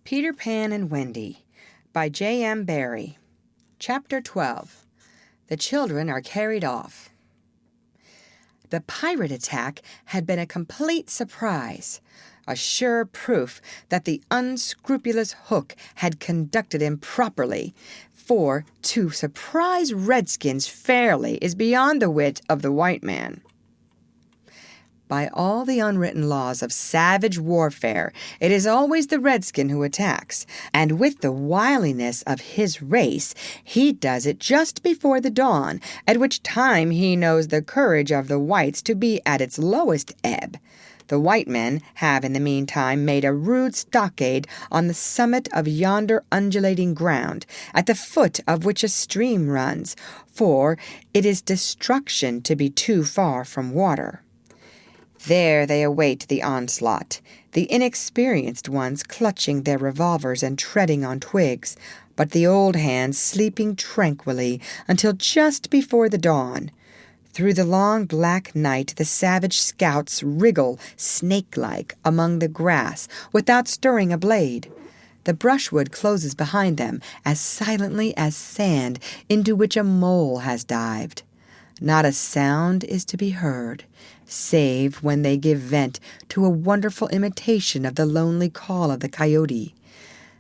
Peter Pan and Wendy by J.M. Barrie. Chapter 12. The Children Are Carried Off. The pirate attack had been a complete surprise, a sure proof that the unscrupulous Hook had conducted improperly, for to surprise redskins fairly is beyond the wit of the white man. By all the unwritten laws of savage warfare, it is always the redskin who attacks, and with the wiliness of his race, he does it just before the dawn, at which time he knows the courage of the whites to be at its lowest ebb. The white men have in the meantime made a rude stockade on the summit of yonder undulating ground, at the foot of which a stream runs, for it is destruction to be too far from water. There they await the onslaught, the inexperienced ones clutching their revolvers and treading on twigs, but the old hands sleeping tranquilly until just before the dawn. Through the long black night the savage scouts wriggle snake-like among the grass without stirring a blade. The brushwood closes behind them as silently as sand into which a mole has dived. Not a sound is to be heard, save when they give vent to a wonderful imitation of the lonely call of the coyote.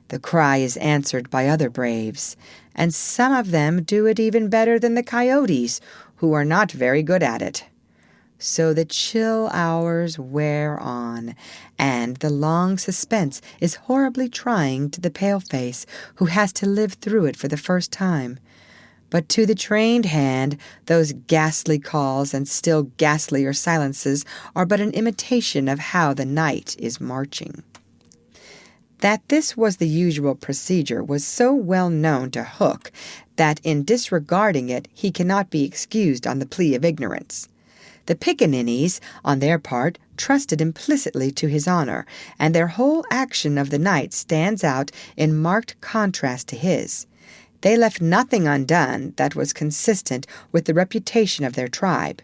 The cry is answered by other braves, and some of them do it even better than the coyotes, who are not very good at it. So the chill hours wear on, and the long suspense is horribly trying to the paleface who has to live through it for the first time. But to the trained hand, those ghastly calls and still ghastlier silences are but an imitation of how the night is marching. That this was the usual procedure was so well known to Hook that in disregarding it he cannot be excused on the plea of ignorance. The pickaninnies, on their part, trusted implicitly to his honor, and their whole action of the night stands out in marked contrast to his. They left nothing undone that was consistent with the reputation of their tribe.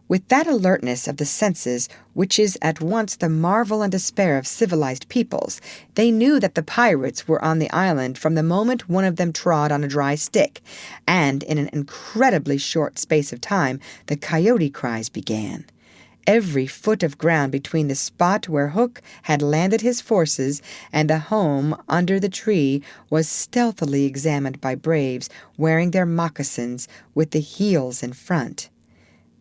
With that alertness of the senses which is at once the marvel and despair of civilized peoples, they knew that the pirates were on the island from the moment one of them trod on a dry stick, and in an incredibly short space of time the coyote cries began. Every foot of ground between the spot where Hook had landed his forces and the home under the tree was stealthily examined by braves wearing their moccasins with the heels in front.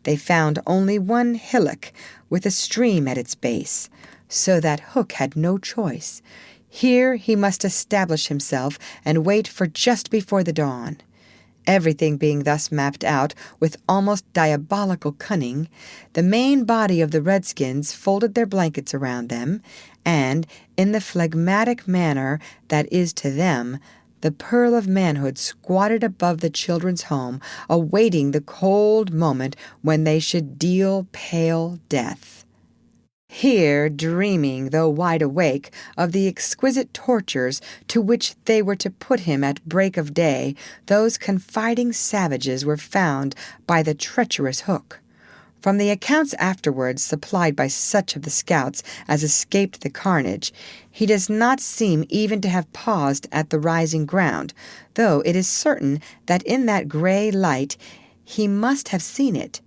They found only one hillock with a stream at its base, so that Hook had no choice. Here he must establish himself and wait for just before the dawn. Everything being thus mapped out with almost diabolical cunning, the main body of the redskins folded their blankets around them, and, in the phlegmatic manner that is to them, the pearl of manhood squatted above the children's home, awaiting the cold moment when they should deal pale death. Here, dreaming, though wide awake, of the exquisite tortures to which they were to put him at break of day, those confiding savages were found by the treacherous Hook. From the accounts afterwards supplied by such of the scouts as escaped the carnage, he does not seem even to have paused at the rising ground, though it is certain that in that gray light he must have seen it.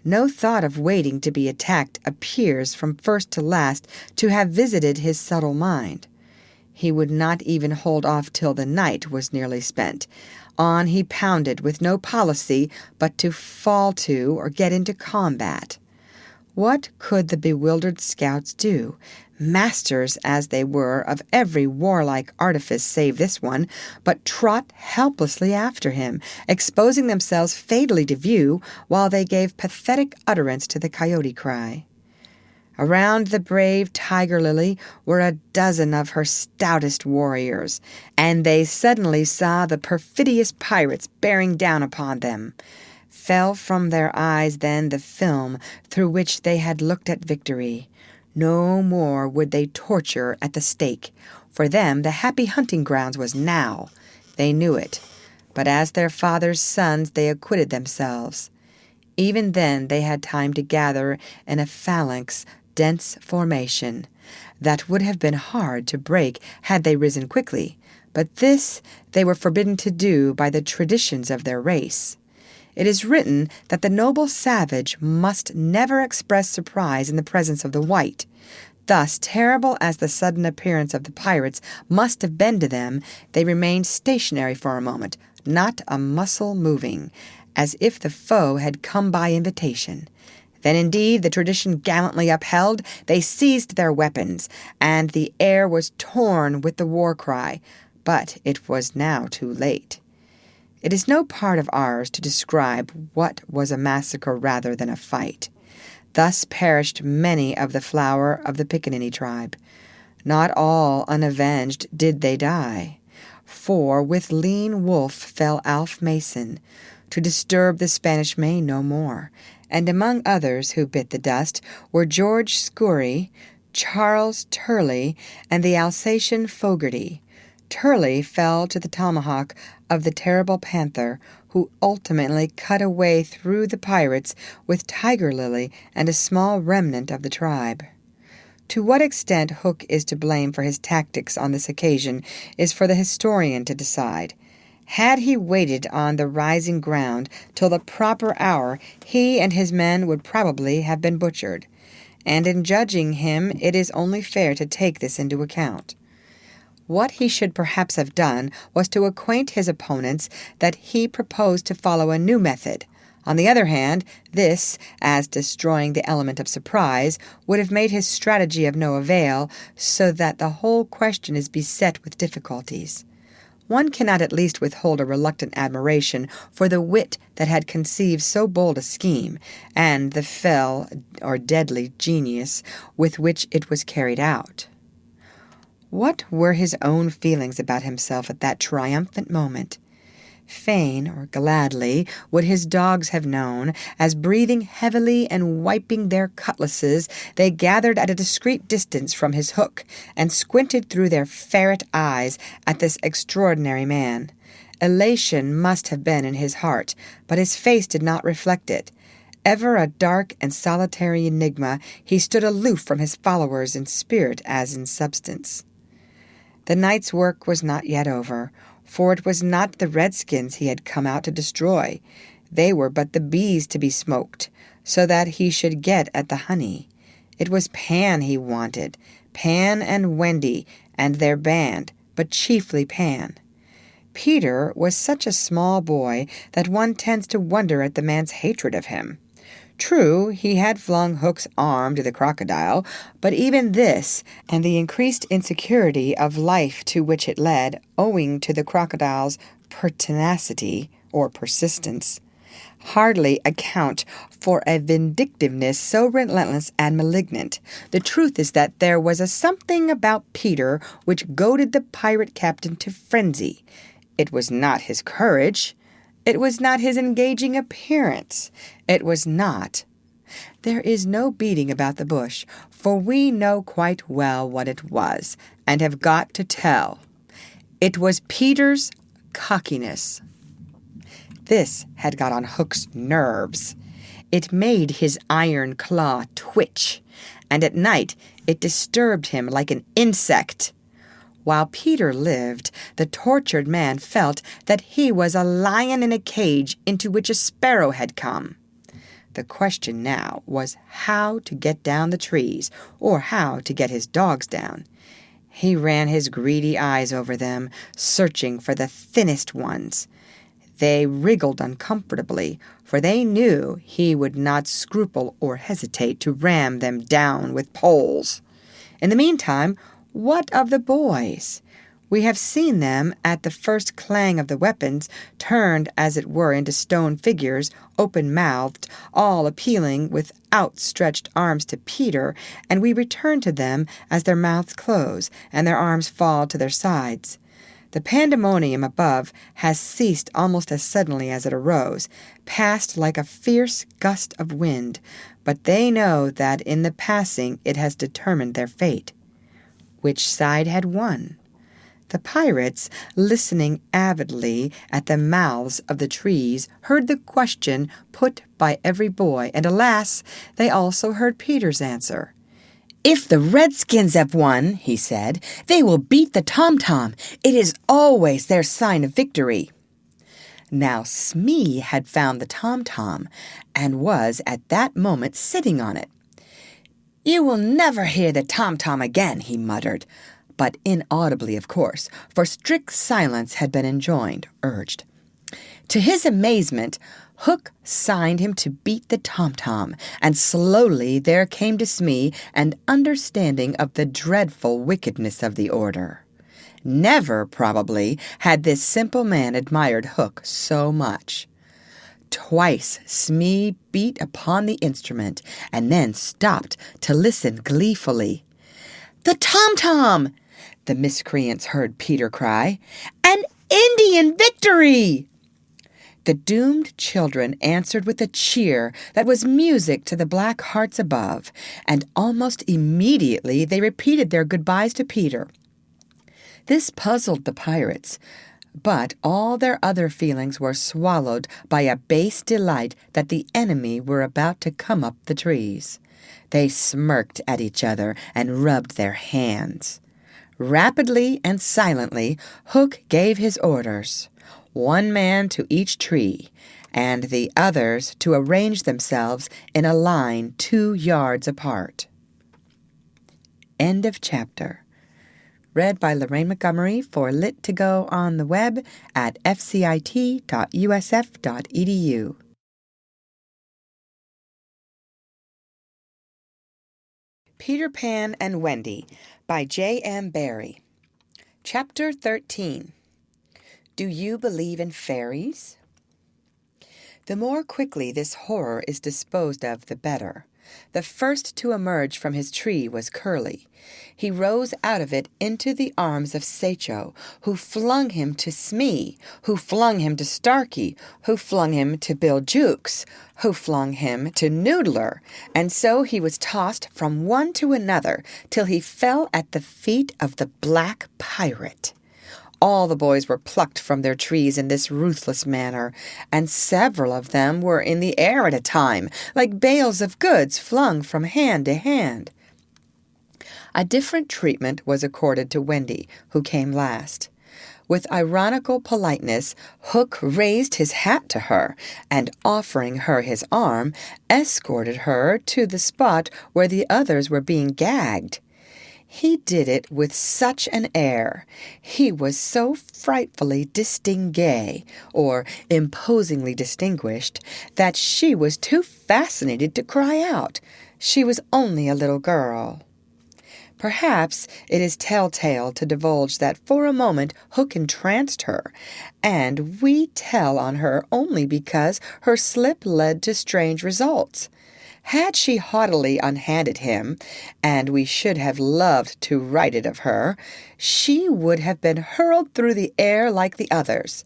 No thought of waiting to be attacked appears from first to last to have visited his subtle mind. He would not even hold off till the night was nearly spent. On he pounded with no policy but to fall to or get into combat. What could the bewildered scouts do, masters as they were of every warlike artifice save this one, but trot helplessly after him, exposing themselves fatally to view while they gave pathetic utterance to the coyote cry? Around the brave tiger lily were a dozen of her stoutest warriors, and they suddenly saw the perfidious pirates bearing down upon them. Fell from their eyes then the film through which they had looked at victory. No more would they torture at the stake. For them the happy hunting grounds was now. They knew it, but as their father's sons they acquitted themselves. Even then they had time to gather in a phalanx dense formation that would have been hard to break had they risen quickly, but this they were forbidden to do by the traditions of their race. It is written that the noble savage must never express surprise in the presence of the white. Thus, terrible as the sudden appearance of the pirates must have been to them, they remained stationary for a moment, not a muscle moving, as if the foe had come by invitation. Then indeed, the tradition gallantly upheld, they seized their weapons, and the air was torn with the war cry. But it was now too late. It is no part of ours to describe what was a massacre rather than a fight. Thus perished many of the flower of the Pickaninny tribe. Not all unavenged did they die, for with Lean Wolf fell Alf Mason, to disturb the Spanish Main no more, and among others who bit the dust were George Scurry, Charles Turley, and the Alsatian Fogarty. Turley fell to the tomahawk of the terrible Panther, who ultimately cut a way through the pirates with Tiger Lily and a small remnant of the tribe. To what extent Hook is to blame for his tactics on this occasion is for the historian to decide. Had he waited on the rising ground till the proper hour, he and his men would probably have been butchered, and in judging him it is only fair to take this into account. What he should perhaps have done was to acquaint his opponents that he proposed to follow a new method. On the other hand, this, as destroying the element of surprise, would have made his strategy of no avail, so that the whole question is beset with difficulties. One cannot at least withhold a reluctant admiration for the wit that had conceived so bold a scheme, and the fell or deadly genius with which it was carried out. What were his own feelings about himself at that triumphant moment? Fain or gladly would his dogs have known, as breathing heavily and wiping their cutlasses, they gathered at a discreet distance from his hook, and squinted through their ferret eyes at this extraordinary man. Elation must have been in his heart, but his face did not reflect it. Ever a dark and solitary enigma, he stood aloof from his followers in spirit as in substance. The night's work was not yet over, for it was not the redskins he had come out to destroy. They were but the bees to be smoked, so that he should get at the honey. It was Pan he wanted, Pan and Wendy and their band, but chiefly Pan. Peter was such a small boy that one tends to wonder at the man's hatred of him. True, he had flung Hook's arm to the crocodile, but even this, and the increased insecurity of life to which it led, owing to the crocodile's pertinacity or persistence, hardly account for a vindictiveness so relentless and malignant. The truth is that there was a something about Peter which goaded the pirate captain to frenzy. It was not his courage. It was not his engaging appearance. It was not. There is no beating about the bush, for we know quite well what it was, and have got to tell. It was Peter's cockiness. This had got on Hook's nerves. It made his iron claw twitch, and at night it disturbed him like an insect. While Peter lived, the tortured man felt that he was a lion in a cage into which a sparrow had come. The question now was how to get down the trees, or how to get his dogs down. He ran his greedy eyes over them, searching for the thinnest ones. They wriggled uncomfortably, for they knew he would not scruple or hesitate to ram them down with poles. In the meantime, what of the boys? We have seen them, at the first clang of the weapons, turned as it were into stone figures, open-mouthed, all appealing with outstretched arms to Peter, and we return to them as their mouths close and their arms fall to their sides. The pandemonium above has ceased almost as suddenly as it arose, passed like a fierce gust of wind, but they know that in the passing it has determined their fate. Which side had won? The pirates, listening avidly at the mouths of the trees, heard the question put by every boy, and alas, they also heard Peter's answer. "If the Redskins have won," he said, "they will beat the tom-tom. It is always their sign of victory." Now Smee had found the tom-tom and was at that moment sitting on it. "You will never hear the tom-tom again," he muttered, but inaudibly, of course, for strict silence had been urged. To his amazement, Hook signed him to beat the tom-tom, and slowly there came to Smee an understanding of the dreadful wickedness of the order. Never, probably, had this simple man admired Hook so much. Twice Smee beat upon the instrument, and then stopped to listen gleefully. "The tom-tom!" the miscreants heard Peter cry. "An Indian victory!" The doomed children answered with a cheer that was music to the black hearts above, and almost immediately they repeated their goodbyes to Peter. This puzzled the pirates, but all their other feelings were swallowed by a base delight that the enemy were about to come up the trees. They smirked at each other and rubbed their hands. Rapidly and silently, Hook gave his orders. One man to each tree, and the others to arrange themselves in a line 2 yards apart. End of chapter. Read by Lorraine Montgomery for Lit2Go on the web at fcit.usf.edu. Peter Pan and Wendy by J.M. Barrie. Chapter 13. Do you believe in fairies? The more quickly this horror is disposed of, the better. The first to emerge from his tree was Curly. He rose out of it into the arms of Sachou, who flung him to Smee, who flung him to Starkey, who flung him to Bill Jukes, who flung him to Noodler, and so he was tossed from one to another till he fell at the feet of the Black Pirate. All the boys were plucked from their trees in this ruthless manner, and several of them were in the air at a time, like bales of goods flung from hand to hand. A different treatment was accorded to Wendy, who came last. With ironical politeness, Hook raised his hat to her, and offering her his arm, escorted her to the spot where the others were being gagged. He did it with such an air, he was so frightfully distingué, or imposingly distinguished, that she was too fascinated to cry out. She was only a little girl. Perhaps it is telltale to divulge that for a moment Hook entranced her, and we tell on her only because her slip led to strange results. Had she haughtily unhanded him, and we should have loved to write it of her, she would have been hurled through the air like the others,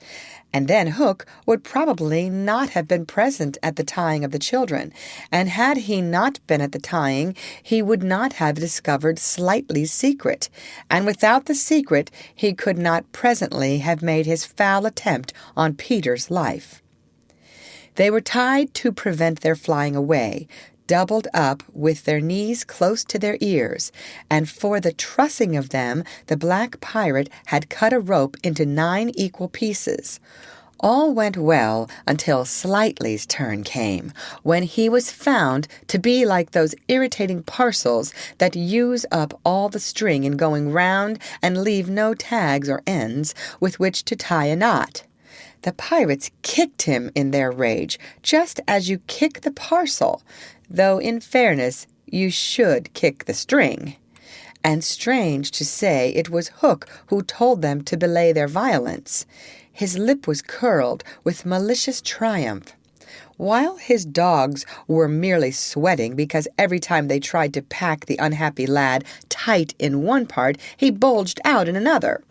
and then Hook would probably not have been present at the tying of the children, and had he not been at the tying, he would not have discovered Slightly's secret, and without the secret he could not presently have made his foul attempt on Peter's life. They were tied to prevent their flying away, doubled up with their knees close to their ears, and for the trussing of them the Black Pirate had cut a rope into 9 equal pieces. All went well until Slightly's turn came, when he was found to be like those irritating parcels that use up all the string in going round and leave no tags or ends with which to tie a knot. The pirates kicked him in their rage, just as you kick the parcel, though in fairness you should kick the string. And strange to say, it was Hook who told them to belay their violence. His lip was curled with malicious triumph, while his dogs were merely sweating because every time they tried to pack the unhappy lad tight in one part, he bulged out in another.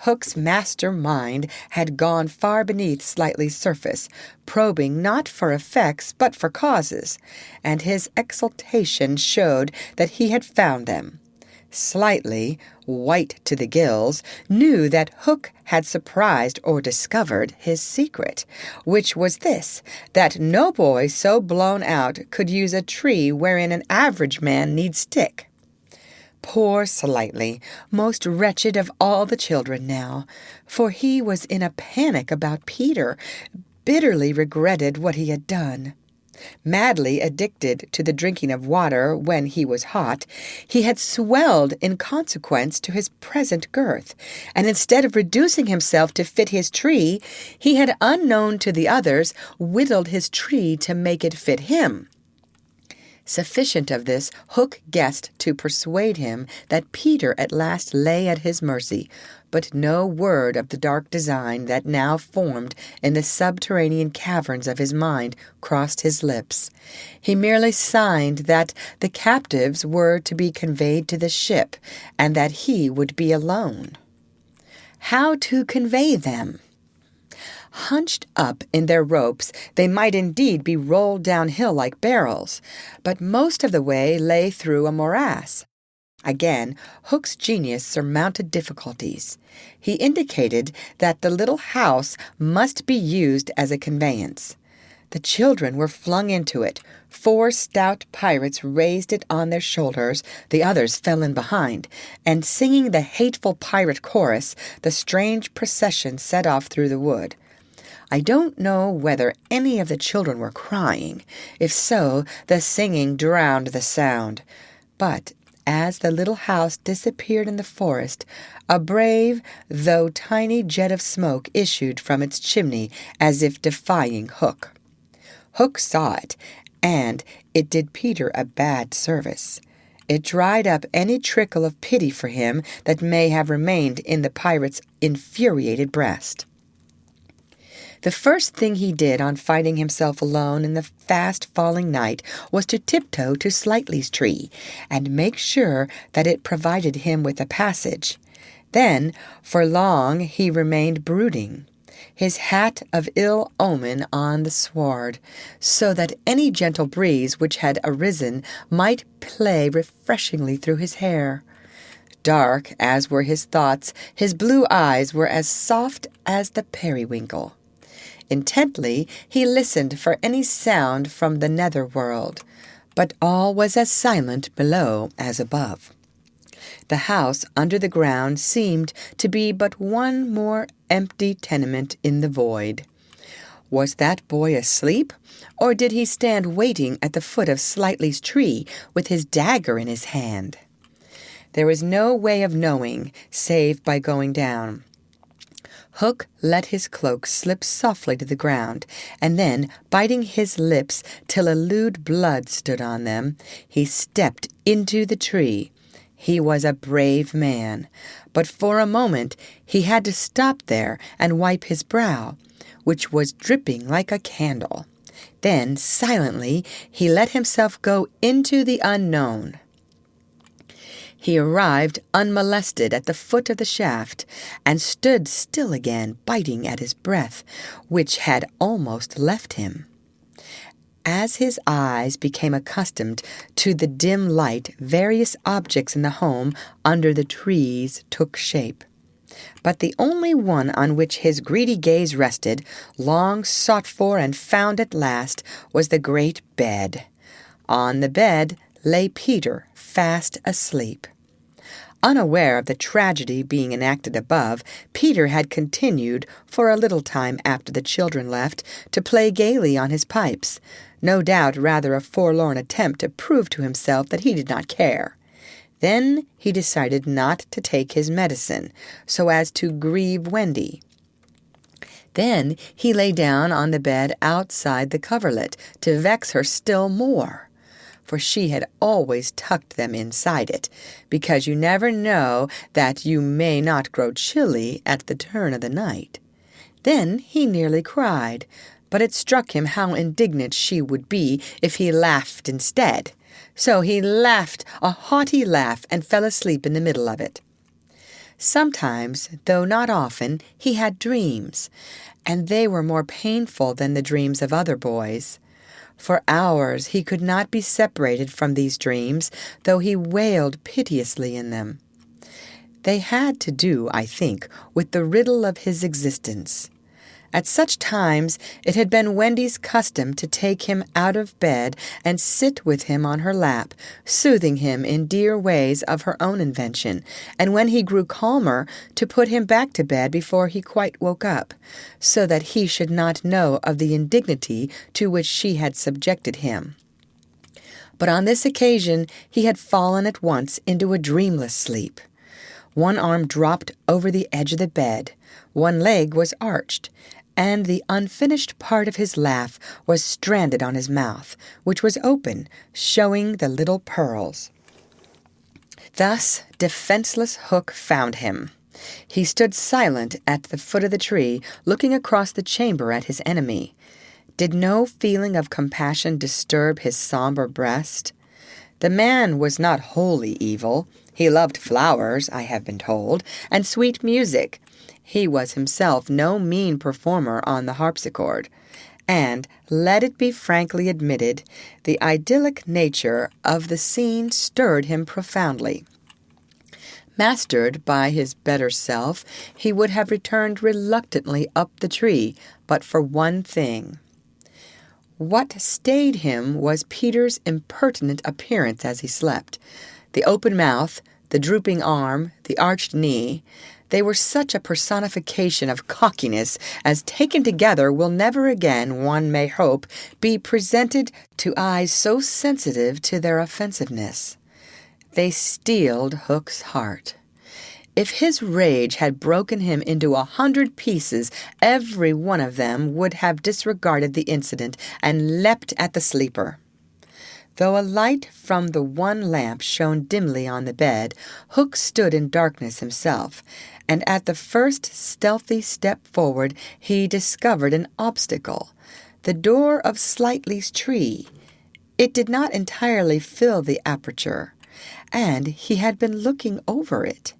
Hook's master mind had gone far beneath Slightly's surface, probing not for effects but for causes, and his exultation showed that he had found them. Slightly, white to the gills, knew that Hook had surprised or discovered his secret, which was this, that no boy so blown out could use a tree wherein an average man need stick. Poor Slightly, most wretched of all the children now, for he was in a panic about Peter, bitterly regretted what he had done. Madly addicted to the drinking of water when he was hot, he had swelled in consequence to his present girth, and instead of reducing himself to fit his tree, he had, unknown to the others, whittled his tree to make it fit him. Sufficient of this, Hook guessed to persuade him that Peter at last lay at his mercy, but no word of the dark design that now formed in the subterranean caverns of his mind crossed his lips. He merely signed that the captives were to be conveyed to the ship, and that he would be alone. How to convey them? Hunched up in their ropes, they might indeed be rolled downhill like barrels, but most of the way lay through a morass. Again, Hook's genius surmounted difficulties. He indicated that the little house must be used as a conveyance. The children were flung into it. 4 stout pirates raised it on their shoulders, the others fell in behind, and singing the hateful pirate chorus, the strange procession set off through the wood. I don't know whether any of the children were crying. If so, the singing drowned the sound. But as the little house disappeared in the forest, a brave, though tiny jet of smoke issued from its chimney as if defying Hook. Hook saw it, and it did Peter a bad service. It dried up any trickle of pity for him that may have remained in the pirate's infuriated breast. The first thing he did on finding himself alone in the fast-falling night was to tiptoe to Slightly's tree and make sure that it provided him with a passage. Then, for long, he remained brooding, his hat of ill omen on the sward, so that any gentle breeze which had arisen might play refreshingly through his hair. Dark as were his thoughts, his blue eyes were as soft as the periwinkle. Intently he listened for any sound from the nether world, but all was as silent below as above. The house under the ground seemed to be but one more empty tenement in the void. Was that boy asleep, or did he stand waiting at the foot of Slightly's tree with his dagger in his hand? There was no way of knowing, save by going down. Hook let his cloak slip softly to the ground, and then, biting his lips till a lewd blood stood on them, he stepped into the tree. He was a brave man, but for a moment he had to stop there and wipe his brow, which was dripping like a candle. Then, silently, he let himself go into the unknown. He arrived unmolested at the foot of the shaft, and stood still again, biting at his breath, which had almost left him. As his eyes became accustomed to the dim light, various objects in the home under the trees took shape. But the only one on which his greedy gaze rested, long sought for and found at last, was the great bed. On the bed lay Peter, fast asleep. Unaware of the tragedy being enacted above, Peter had continued, for a little time after the children left, to play gaily on his pipes, no doubt rather a forlorn attempt to prove to himself that he did not care. Then he decided not to take his medicine, so as to grieve Wendy. Then he lay down on the bed outside the coverlet, to vex her still more, for she had always tucked them inside it, because you never know that you may not grow chilly at the turn of the night. Then he nearly cried, but it struck him how indignant she would be if he laughed instead. So he laughed a haughty laugh and fell asleep in the middle of it. Sometimes, though not often, he had dreams, and they were more painful than the dreams of other boys. For hours he could not be separated from these dreams, though he wailed piteously in them. They had to do, I think, with the riddle of his existence. At such times it had been Wendy's custom to take him out of bed and sit with him on her lap, soothing him in dear ways of her own invention, and when he grew calmer, to put him back to bed before he quite woke up, so that he should not know of the indignity to which she had subjected him. But on this occasion he had fallen at once into a dreamless sleep. One arm dropped over the edge of the bed, one leg was arched, and the unfinished part of his laugh was stranded on his mouth, which was open, showing the little pearls. Thus defenseless Hook found him. He stood silent at the foot of the tree, looking across the chamber at his enemy. Did no feeling of compassion disturb his somber breast? The man was not wholly evil. He loved flowers, I have been told, and sweet music. He was himself no mean performer on the harpsichord. And, let it be frankly admitted, the idyllic nature of the scene stirred him profoundly. Mastered by his better self, he would have returned reluctantly up the tree, but for one thing. What stayed him was Peter's impertinent appearance as he slept. The open mouth, the drooping arm, the arched knee, they were such a personification of cockiness as taken together will never again, one may hope, be presented to eyes so sensitive to their offensiveness. They steeled Hook's heart. If his rage had broken him into 100 pieces, every one of them would have disregarded the incident and leapt at the sleeper. Though a light from the one lamp shone dimly on the bed, Hook stood in darkness himself, and at the first stealthy step forward he discovered an obstacle, the door of Slightly's tree. It did not entirely fill the aperture, and he had been looking over it.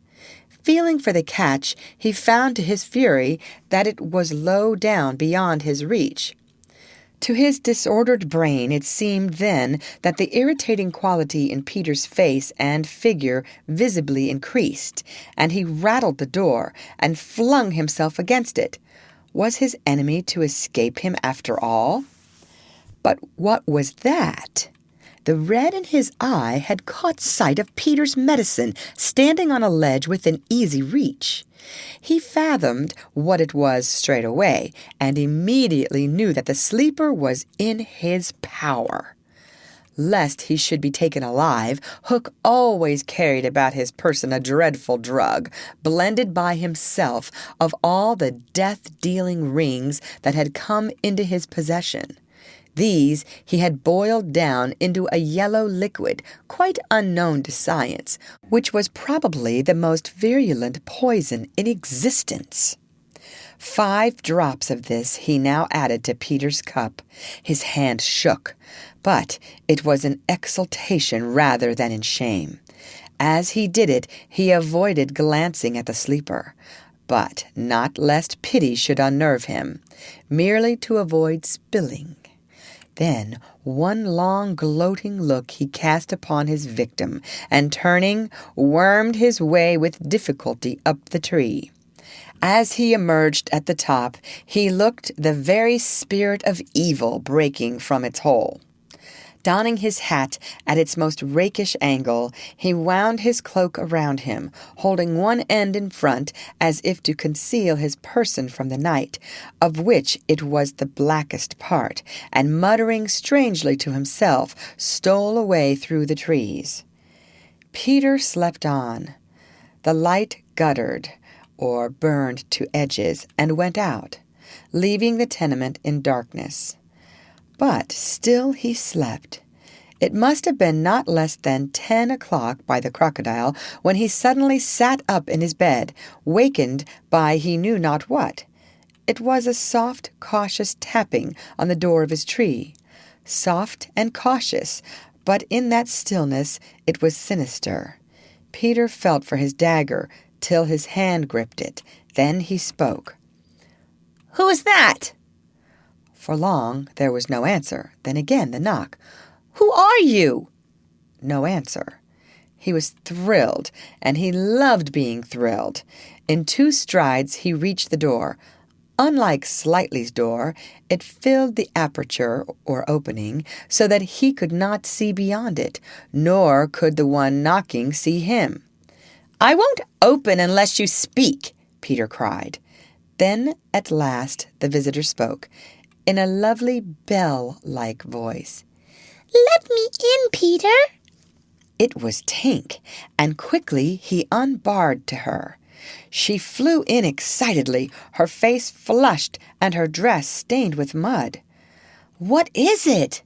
Feeling for the catch, he found to his fury that it was low down beyond his reach. To his disordered brain it seemed then that the irritating quality in Peter's face and figure visibly increased, and he rattled the door and flung himself against it. Was his enemy to escape him after all? But what was that? The red in his eye had caught sight of Peter's medicine standing on a ledge within easy reach. He fathomed what it was straight away, and immediately knew that the sleeper was in his power. Lest he should be taken alive, Hook always carried about his person a dreadful drug, blended by himself of all the death-dealing rings that had come into his possession. These he had boiled down into a yellow liquid, quite unknown to science, which was probably the most virulent poison in existence. 5 drops of this he now added to Peter's cup. His hand shook, but it was in exultation rather than in shame. As he did it, he avoided glancing at the sleeper, but not lest pity should unnerve him, merely to avoid spilling. Then one long gloating look he cast upon his victim, and turning, wormed his way with difficulty up the tree. As he emerged at the top, he looked the very spirit of evil breaking from its hole. Donning his hat at its most rakish angle, he wound his cloak around him, holding one end in front as if to conceal his person from the night, of which it was the blackest part, and muttering strangely to himself, stole away through the trees. Peter slept on. The light guttered, or burned to edges, and went out, leaving the tenement in darkness. But still he slept. It must have been not less than 10 o'clock by the crocodile when he suddenly sat up in his bed, wakened by he knew not what. It was a soft, cautious tapping on the door of his tree. Soft and cautious, but in that stillness it was sinister. Peter felt for his dagger till his hand gripped it. Then he spoke. "Who is that?" For long there was no answer. Then again the knock. "Who are you?" No answer. He was thrilled, and he loved being thrilled. In 2 strides he reached the door. Unlike Slightly's door, it filled the aperture or opening so that he could not see beyond it, nor could the one knocking see him. "I won't open unless you speak," Peter cried. Then, at last, the visitor spoke, in a lovely bell-like voice. "Let me in, Peter." It was Tink, and quickly he unbarred to her. She flew in excitedly, her face flushed and her dress stained with mud. "What is it?"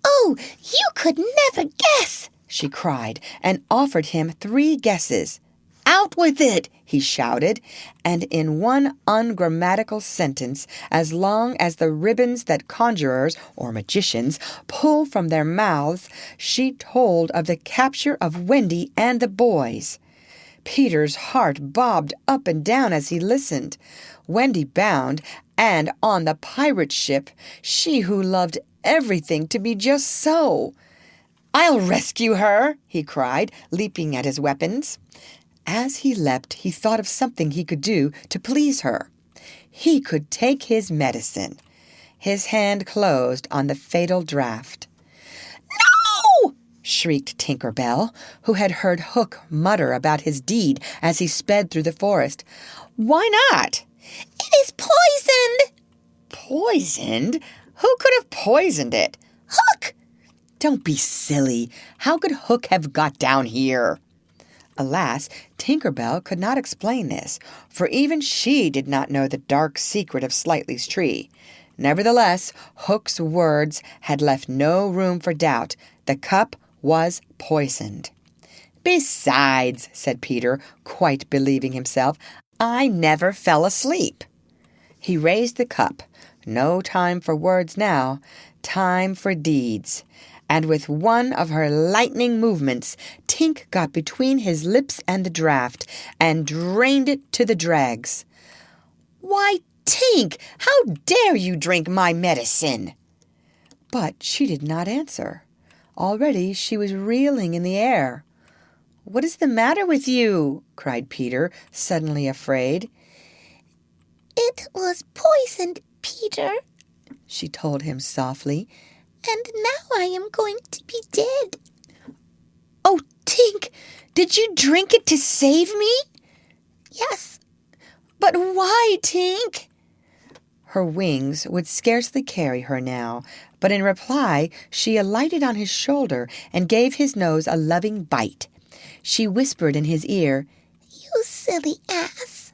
"Oh, you could never guess," she cried, and offered him 3 guesses. "Out with it!" he shouted, and in one ungrammatical sentence, as long as the ribbons that conjurers or magicians pull from their mouths, she told of the capture of Wendy and the boys. Peter's heart bobbed up and down as he listened. Wendy bound, and on the pirate ship, she who loved everything to be just so. "I'll rescue her!" he cried, leaping at his weapons. As he leapt, he thought of something he could do to please her. He could take his medicine. His hand closed on the fatal draught. "No!" shrieked Tinker Bell, who had heard Hook mutter about his deed as he sped through the forest. "Why not?" "It is poisoned." "Poisoned? Who could have poisoned it?" "Hook!" "Don't be silly. How could Hook have got down here?" Alas, Tinker Bell could not explain this, for even she did not know the dark secret of Slightly's tree. Nevertheless, Hook's words had left no room for doubt. The cup was poisoned. "Besides," said Peter, quite believing himself, "I never fell asleep." He raised the cup. No time for words now, time for deeds. And with one of her lightning movements, Tink got between his lips and the draught and drained it to the dregs. "Why, Tink, how dare you drink my medicine?" But she did not answer. Already she was reeling in the air. "What is the matter with you?" cried Peter, suddenly afraid. "It was poisoned, Peter," she told him softly. "and now I am going to be dead." "Oh, Tink, did you drink it to save me?" "Yes." "But why, Tink?" Her wings would scarcely carry her now, but in reply she alighted on his shoulder and gave his nose a loving bite. She whispered in his ear, "You silly ass,"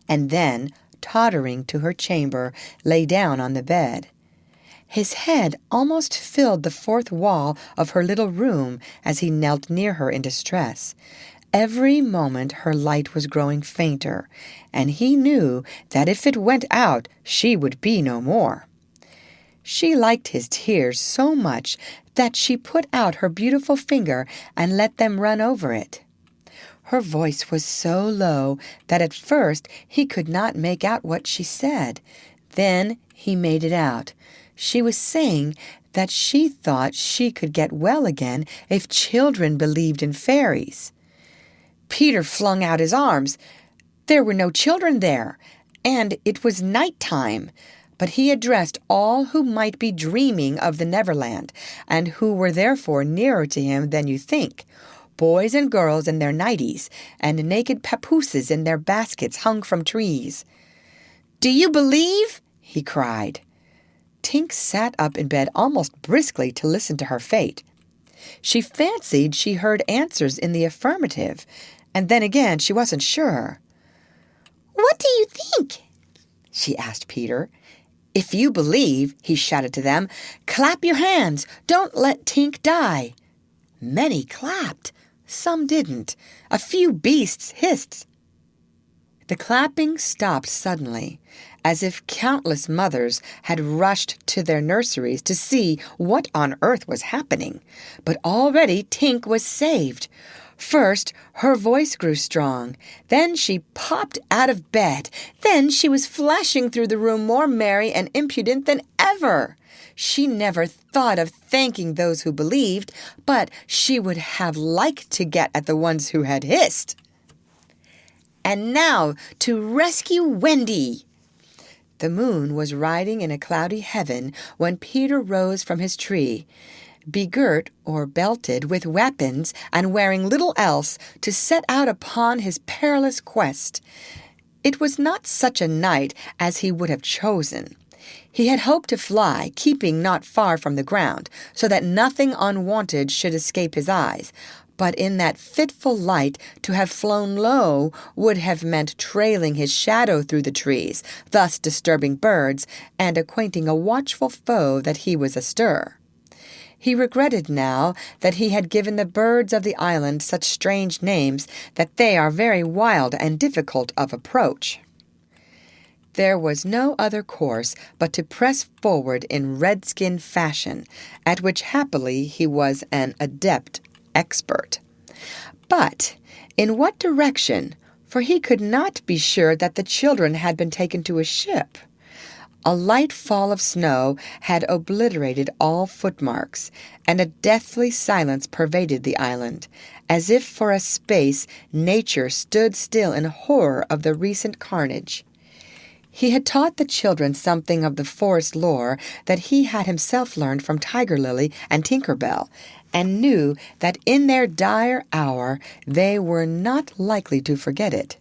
and then, tottering to her chamber, lay down on the bed. His head almost filled the 4th wall of her little room as he knelt near her in distress. Every moment her light was growing fainter, and he knew that if it went out she would be no more. She liked his tears so much that she put out her beautiful finger and let them run over it. Her voice was so low that at first he could not make out what she said. Then he made it out. She was saying that she thought she could get well again if children believed in fairies. Peter flung out his arms. There were no children there, and it was night time. But he addressed all who might be dreaming of the Neverland, and who were therefore nearer to him than you think. Boys and girls in their nighties, and naked papooses in their baskets hung from trees. "Do you believe?" he cried. Tink sat up in bed almost briskly to listen to her fate. She fancied she heard answers in the affirmative, and then again she wasn't sure. "What do you think?" she asked Peter. "If you believe," he shouted to them, "clap your hands. Don't let Tink die." Many clapped. Some didn't. A few beasts hissed. The clapping stopped suddenly, as if countless mothers had rushed to their nurseries to see what on earth was happening. But already Tink was saved. First, her voice grew strong. Then she popped out of bed. Then she was flashing through the room more merry and impudent than ever. She never thought of thanking those who believed, but she would have liked to get at the ones who had hissed. "And now to rescue Wendy." The moon was riding in a cloudy heaven when Peter rose from his tree, begirt or belted with weapons and wearing little else, to set out upon his perilous quest. It was not such a night as he would have chosen. He had hoped to fly, keeping not far from the ground, so that nothing unwanted should escape his eyes. But in that fitful light, to have flown low would have meant trailing his shadow through the trees, thus disturbing birds, and acquainting a watchful foe that he was astir. He regretted now that he had given the birds of the island such strange names that they are very wild and difficult of approach. There was no other course but to press forward in redskin fashion, at which happily he was an adept expert. But in what direction? For he could not be sure that the children had been taken to a ship. A light fall of snow had obliterated all footmarks, and a deathly silence pervaded the island, as if for a space nature stood still in horror of the recent carnage. He had taught the children something of the forest lore that he had himself learned from Tiger Lily and Tinker Bell, and knew that in their dire hour they were not likely to forget it.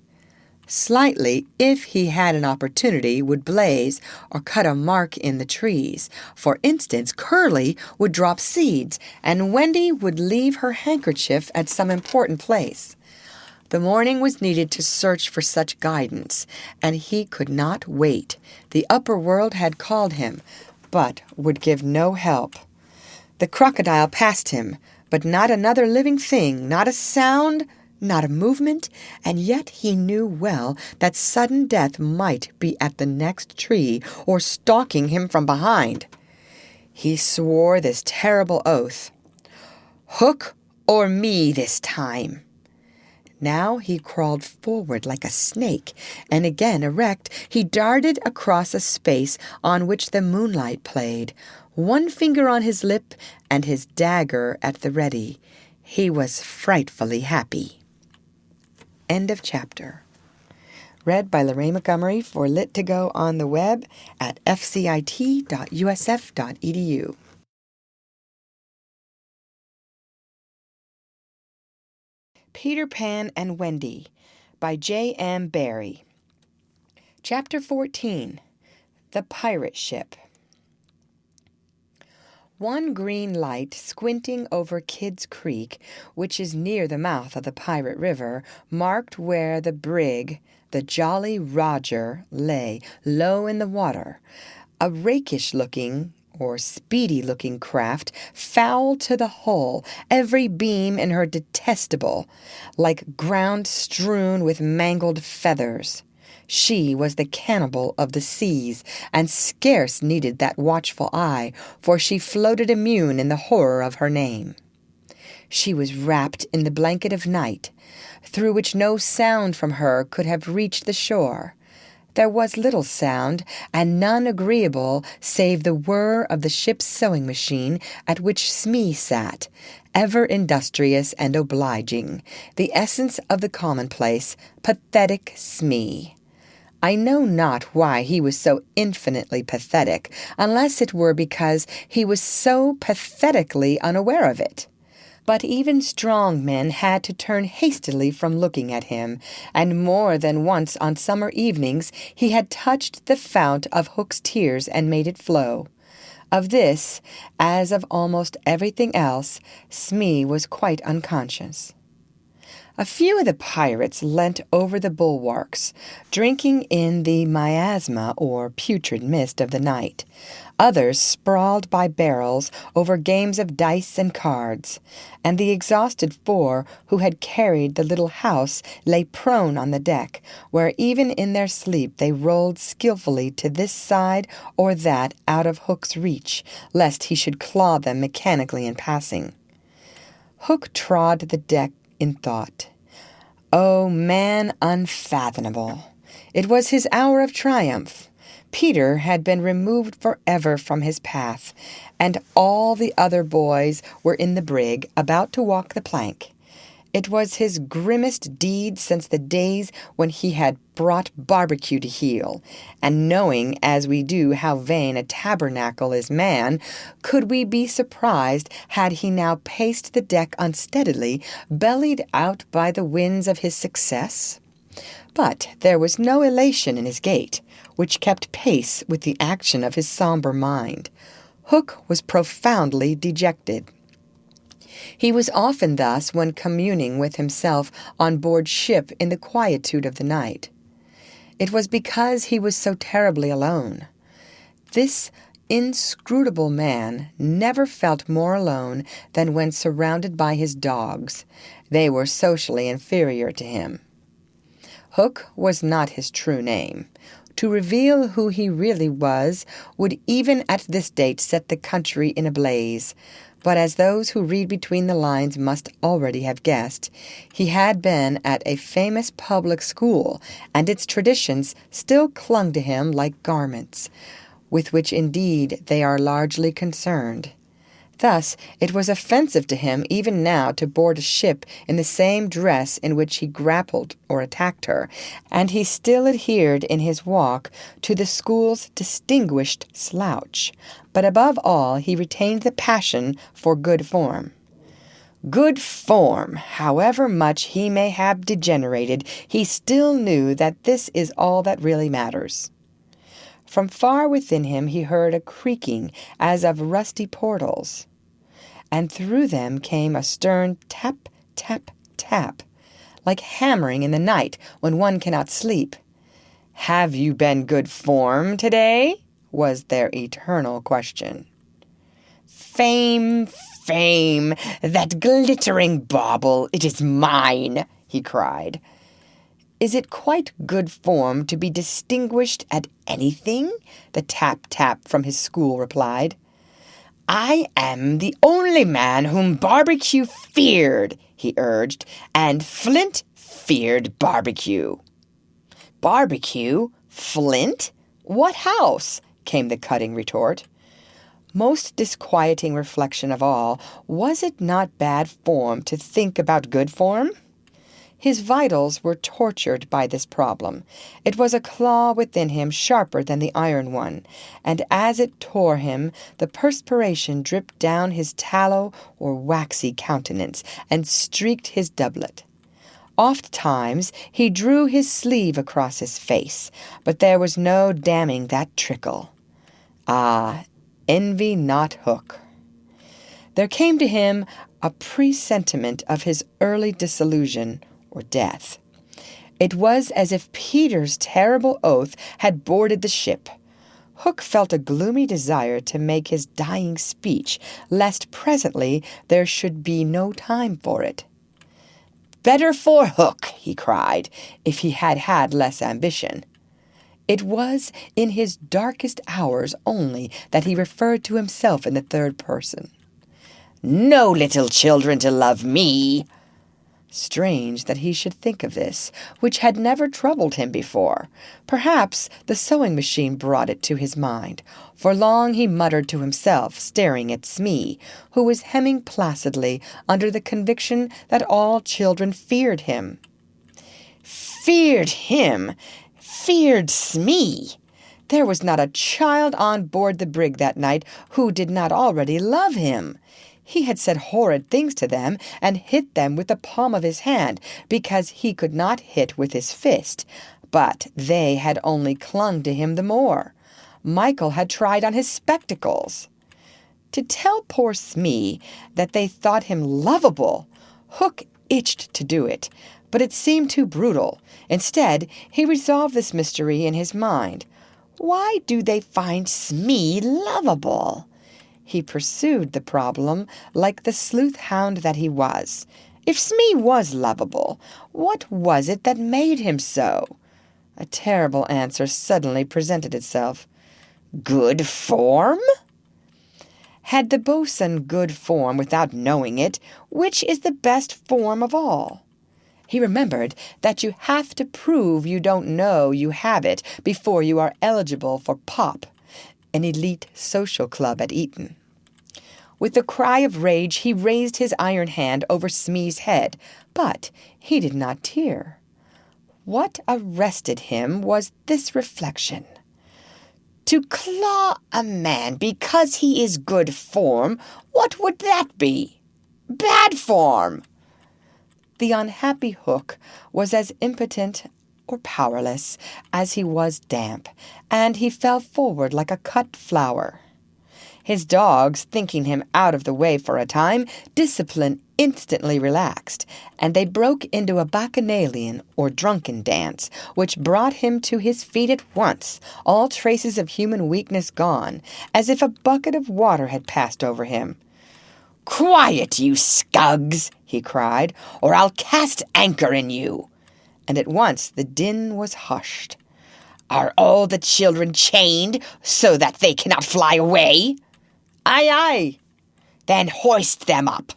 Slightly, if he had an opportunity, would blaze or cut a mark in the trees. For instance, Curly would drop seeds, and Wendy would leave her handkerchief at some important place. The morning was needed to search for such guidance, and he could not wait. The upper world had called him, but would give no help. The crocodile passed him, but not another living thing, not a sound, not a movement, and yet he knew well that sudden death might be at the next tree or stalking him from behind. He swore this terrible oath, "Hook or me this time." Now he crawled forward like a snake, and again erect, he darted across a space on which the moonlight played, one finger on his lip and his dagger at the ready. He was frightfully happy. End of chapter. Read by Lorraine Montgomery for Lit2Go on the web at fcit.usf.edu. Peter Pan and Wendy by J.M. Barrie. Chapter 14. The Pirate Ship. One green light squinting over Kidd's Creek, which is near the mouth of the Pirate River, marked where the brig, the Jolly Roger, lay low in the water, a rakish-looking or speedy-looking craft, foul to the hull, every beam in her detestable, like ground strewn with mangled feathers. She was the cannibal of the seas, and scarce needed that watchful eye, for she floated immune in the horror of her name. She was wrapped in the blanket of night, through which no sound from her could have reached the shore. There was little sound, and none agreeable, save the whir of the ship's sewing machine at which Smee sat, ever industrious and obliging, the essence of the commonplace, pathetic Smee. I know not why he was so infinitely pathetic, unless it were because he was so pathetically unaware of it. But even strong men had to turn hastily from looking at him, and more than once on summer evenings he had touched the fount of Hook's tears and made it flow. Of this, as of almost everything else, Smee was quite unconscious. A few of the pirates leant over the bulwarks, drinking in the miasma or putrid mist of the night. Others sprawled by barrels over games of dice and cards, and the exhausted four who had carried the little house lay prone on the deck, where even in their sleep they rolled skillfully to this side or that out of Hook's reach, lest he should claw them mechanically in passing. Hook trod the deck in thought. Oh, man unfathomable! It was his hour of triumph. Peter had been removed forever from his path, and all the other boys were in the brig, about to walk the plank. It was his grimmest deed since the days when he had brought barbecue to heel, and knowing as we do how vain a tabernacle is man, could we be surprised had he now paced the deck unsteadily, bellied out by the winds of his success? But there was no elation in his gait, which kept pace with the action of his somber mind. Hook was profoundly dejected. He was often thus when communing with himself on board ship in the quietude of the night. It was because he was so terribly alone. This inscrutable man never felt more alone than when surrounded by his dogs. They were socially inferior to him. Hook was not his true name. To reveal who he really was would even at this date set the country in a blaze. But as those who read between the lines must already have guessed, he had been at a famous public school, and its traditions still clung to him like garments, with which indeed they are largely concerned. Thus, it was offensive to him even now to board a ship in the same dress in which he grappled or attacked her, and he still adhered in his walk to the school's distinguished slouch. But above all, he retained the passion for good form. Good form, however much he may have degenerated, he still knew that this is all that really matters. From far within him he heard a creaking as of rusty portals, and through them came a stern tap, tap, tap, like hammering in the night when one cannot sleep. "Have you been good form today?" was their eternal question. "Fame, fame, that glittering bauble, it is mine," he cried. "Is it quite good form to be distinguished at anything?" the tap-tap from his school replied. "I am the only man whom barbecue feared," he urged, "and Flint feared barbecue." "Barbecue? Flint? What house?" came the cutting retort. Most disquieting reflection of all, was it not bad form to think about good form? His vitals were tortured by this problem. It was a claw within him sharper than the iron one, and as it tore him, the perspiration dripped down his tallow or waxy countenance and streaked his doublet. Oft-times he drew his sleeve across his face, but there was no damming that trickle. Ah, envy not Hook. There came to him a presentiment of his early dissolution or death. It was as if Peter's terrible oath had boarded the ship. Hook felt a gloomy desire to make his dying speech, lest presently there should be no time for it. "Better for Hook," he cried, if he had had less ambition. It was in his darkest hours only that he referred to himself in the third person. "No little children to love me." Strange that he should think of this, which had never troubled him before. Perhaps the sewing machine brought it to his mind. For long he muttered to himself, staring at Smee, who was hemming placidly under the conviction that all children feared him. Feared him! Feared Smee! There was not a child on board the brig that night who did not already love him. He had said horrid things to them and hit them with the palm of his hand because he could not hit with his fist, but they had only clung to him the more. Michael had tried on his spectacles. To tell poor Smee that they thought him lovable, Hook itched to do it, but it seemed too brutal. Instead, he resolved this mystery in his mind. Why do they find Smee lovable? He pursued the problem like the sleuth-hound that he was. If Smee was lovable, what was it that made him so? A terrible answer suddenly presented itself. Good form? Had the boatswain good form without knowing it, which is the best form of all? He remembered that you have to prove you don't know you have it before you are eligible for POP, an elite social club at Eton. With a cry of rage, he raised his iron hand over Smee's head, but he did not tear. What arrested him was this reflection. To claw a man because he is good form, what would that be? Bad form! The unhappy Hook was as impotent or powerless as he was damp, and he fell forward like a cut flower. His dogs, thinking him out of the way for a time, discipline instantly relaxed, and they broke into a bacchanalian or drunken dance, which brought him to his feet at once, all traces of human weakness gone, as if a bucket of water had passed over him. "Quiet, you scugs!" he cried, "or I'll cast anchor in you." And at once the din was hushed. "Are all the children chained so that they cannot fly away?" "Aye, aye." "Then hoist them up."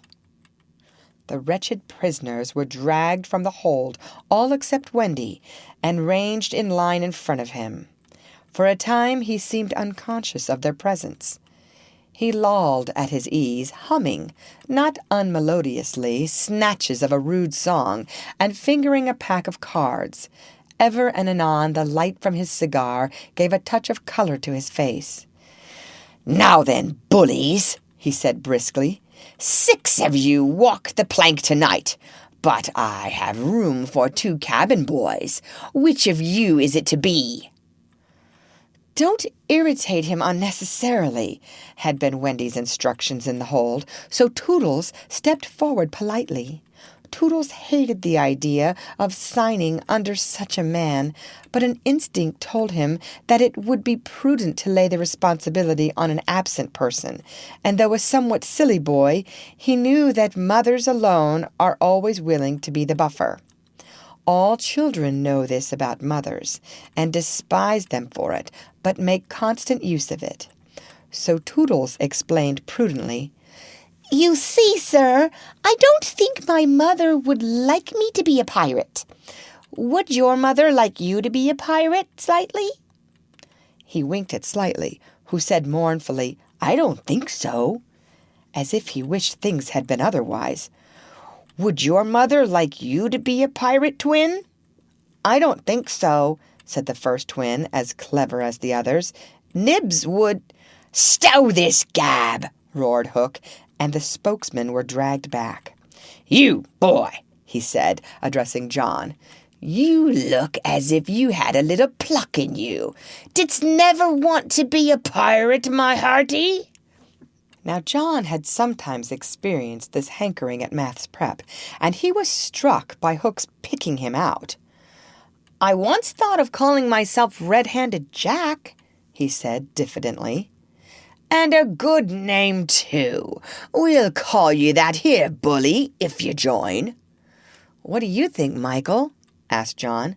The wretched prisoners were dragged from the hold, all except Wendy, and ranged in line in front of him. For a time he seemed unconscious of their presence. He lolled at his ease, humming, not unmelodiously, snatches of a rude song, and fingering a pack of cards. Ever and anon the light from his cigar gave a touch of color to his face. "Now then, bullies," he said briskly, "6 of you walk the plank tonight, but I have room for 2 cabin boys. Which of you is it to be?" "Don't irritate him unnecessarily," had been Wendy's instructions in the hold, so Toodles stepped forward politely. Toodles hated the idea of signing under such a man, but an instinct told him that it would be prudent to lay the responsibility on an absent person, and though a somewhat silly boy, he knew that mothers alone are always willing to be the buffer. All children know this about mothers, and despise them for it, but make constant use of it. So Toodles explained prudently, "You see, sir, I don't think my mother would like me to be a pirate. Would your mother like you to be a pirate, Slightly?" He winked at Slightly, who said mournfully, "I don't think so," as if he wished things had been otherwise. "Would your mother like you to be a pirate, twin?" "I don't think so," said the first twin, as clever as the others. "Nibs would—" "Stow this gab!" roared Hook, and the spokesmen were dragged back. "You, boy," he said, addressing John, "you look as if you had a little pluck in you. Didst never want to be a pirate, my hearty?" Now John had sometimes experienced this hankering at maths prep, and he was struck by Hook's picking him out. "I once thought of calling myself Red-Handed Jack," he said diffidently. "And a good name, too. We'll call you that here, bully, if you join." "What do you think, Michael?" asked John.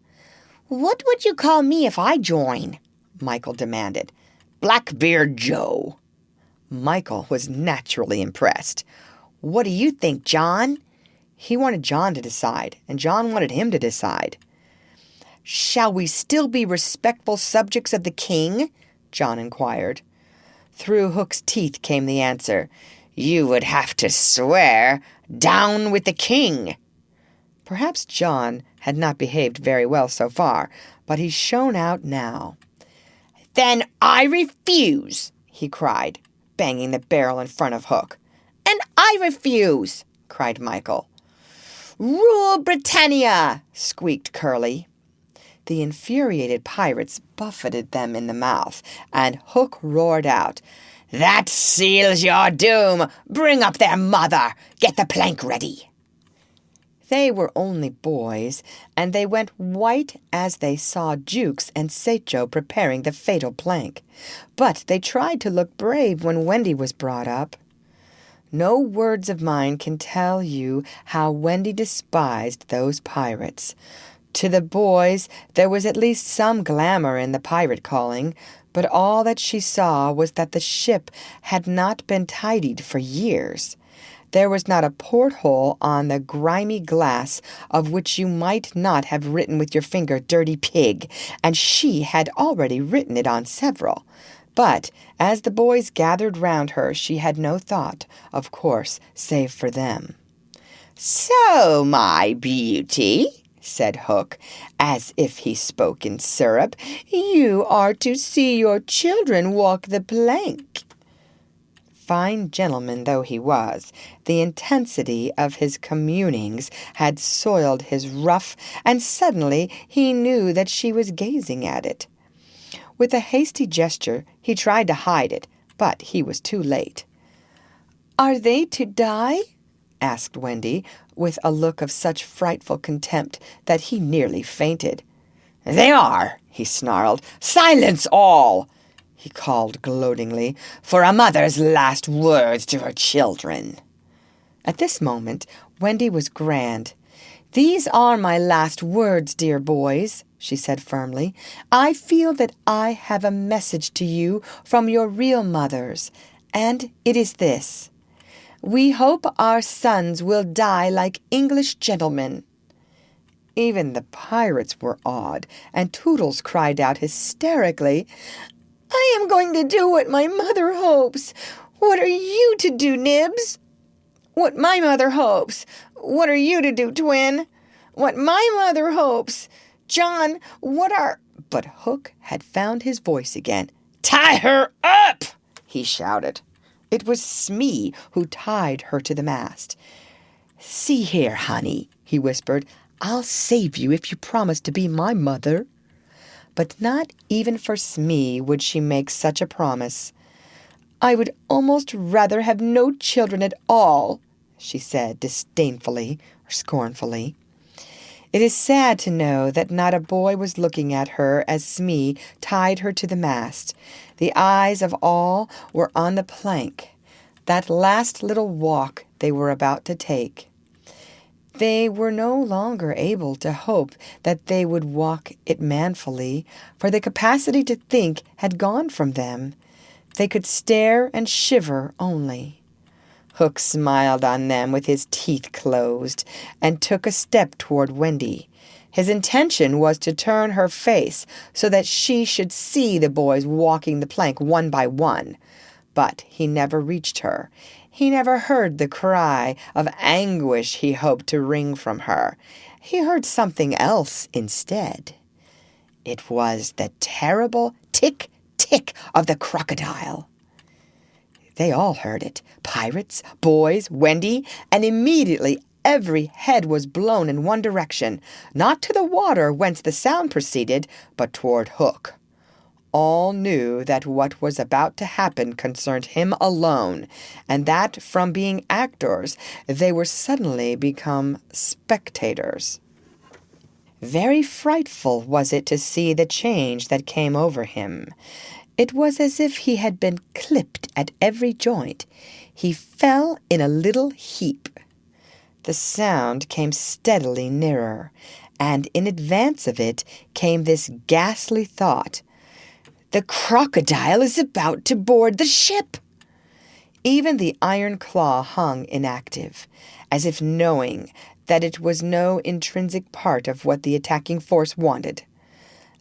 "What would you call me if I join?" Michael demanded. "Blackbeard Joe." Michael was naturally impressed. "What do you think, John?" He wanted John to decide, and John wanted him to decide. "Shall we still be respectful subjects of the king?" John inquired. Through Hook's teeth came the answer, "You would have to swear, 'Down with the king.'" Perhaps John had not behaved very well so far, but he shone out now. "Then I refuse," he cried, banging the barrel in front of Hook. "And I refuse," cried Michael. "Rule Britannia!" squeaked Curly. The infuriated pirates buffeted them in the mouth, and Hook roared out, "That seals your doom! Bring up their mother! Get the plank ready!" They were only boys, and they went white as they saw Jukes and Satcho preparing the fatal plank. But they tried to look brave when Wendy was brought up. No words of mine can tell you how Wendy despised those pirates. To the boys, there was at least some glamour in the pirate calling, but all that she saw was that the ship had not been tidied for years. There was not a porthole on the grimy glass of which you might not have written with your finger, "Dirty Pig," and she had already written it on several. But as the boys gathered round her, she had no thought, of course, save for them. "So, my beauty," said Hook, as if he spoke in syrup, "you are to see your children walk the plank." Fine gentleman though he was, the intensity of his communings had soiled his ruff, and suddenly he knew that she was gazing at it. With a hasty gesture he tried to hide it, but he was too late. "Are they to die?" asked Wendy, with a look of such frightful contempt that he nearly fainted. "They are," he snarled. "Silence all!" he called gloatingly, "for a mother's last words to her children." At this moment Wendy was grand. "These are my last words, dear boys," she said firmly. "I feel that I have a message to you from your real mothers, and it is this. We hope our sons will die like English gentlemen." Even the pirates were awed, and Toodles cried out hysterically, "I am going to do what my mother hopes. What are you to do, Nibs?" "What my mother hopes. What are you to do, Twin?" "What my mother hopes. John, what are—" But Hook had found his voice again. "Tie her up!" he shouted. It was Smee who tied her to the mast. "See here, honey," he whispered, "I'll save you if you promise to be my mother." But not even for Smee would she make such a promise. "I would almost rather have no children at all," she said disdainfully or scornfully. It is sad to know that not a boy was looking at her as Smee tied her to the mast. The eyes of all were on the plank, that last little walk they were about to take. They were no longer able to hope that they would walk it manfully, for the capacity to think had gone from them. They could stare and shiver only. Hook smiled on them with his teeth closed, and took a step toward Wendy. His intention was to turn her face so that she should see the boys walking the plank one by one. But he never reached her. He never heard the cry of anguish he hoped to wring from her. He heard something else instead. It was the terrible tick-tick of the crocodile. They all heard it, pirates, boys, Wendy, and immediately every head was blown in one direction, not to the water whence the sound proceeded, but toward Hook. All knew that what was about to happen concerned him alone, and that from being actors they were suddenly become spectators. Very frightful was it to see the change that came over him. It was as if he had been clipped at every joint. He fell in a little heap. The sound came steadily nearer, and in advance of it came this ghastly thought: "The crocodile is about to board the ship." Even the iron claw hung inactive, as if knowing that it was no intrinsic part of what the attacking force wanted.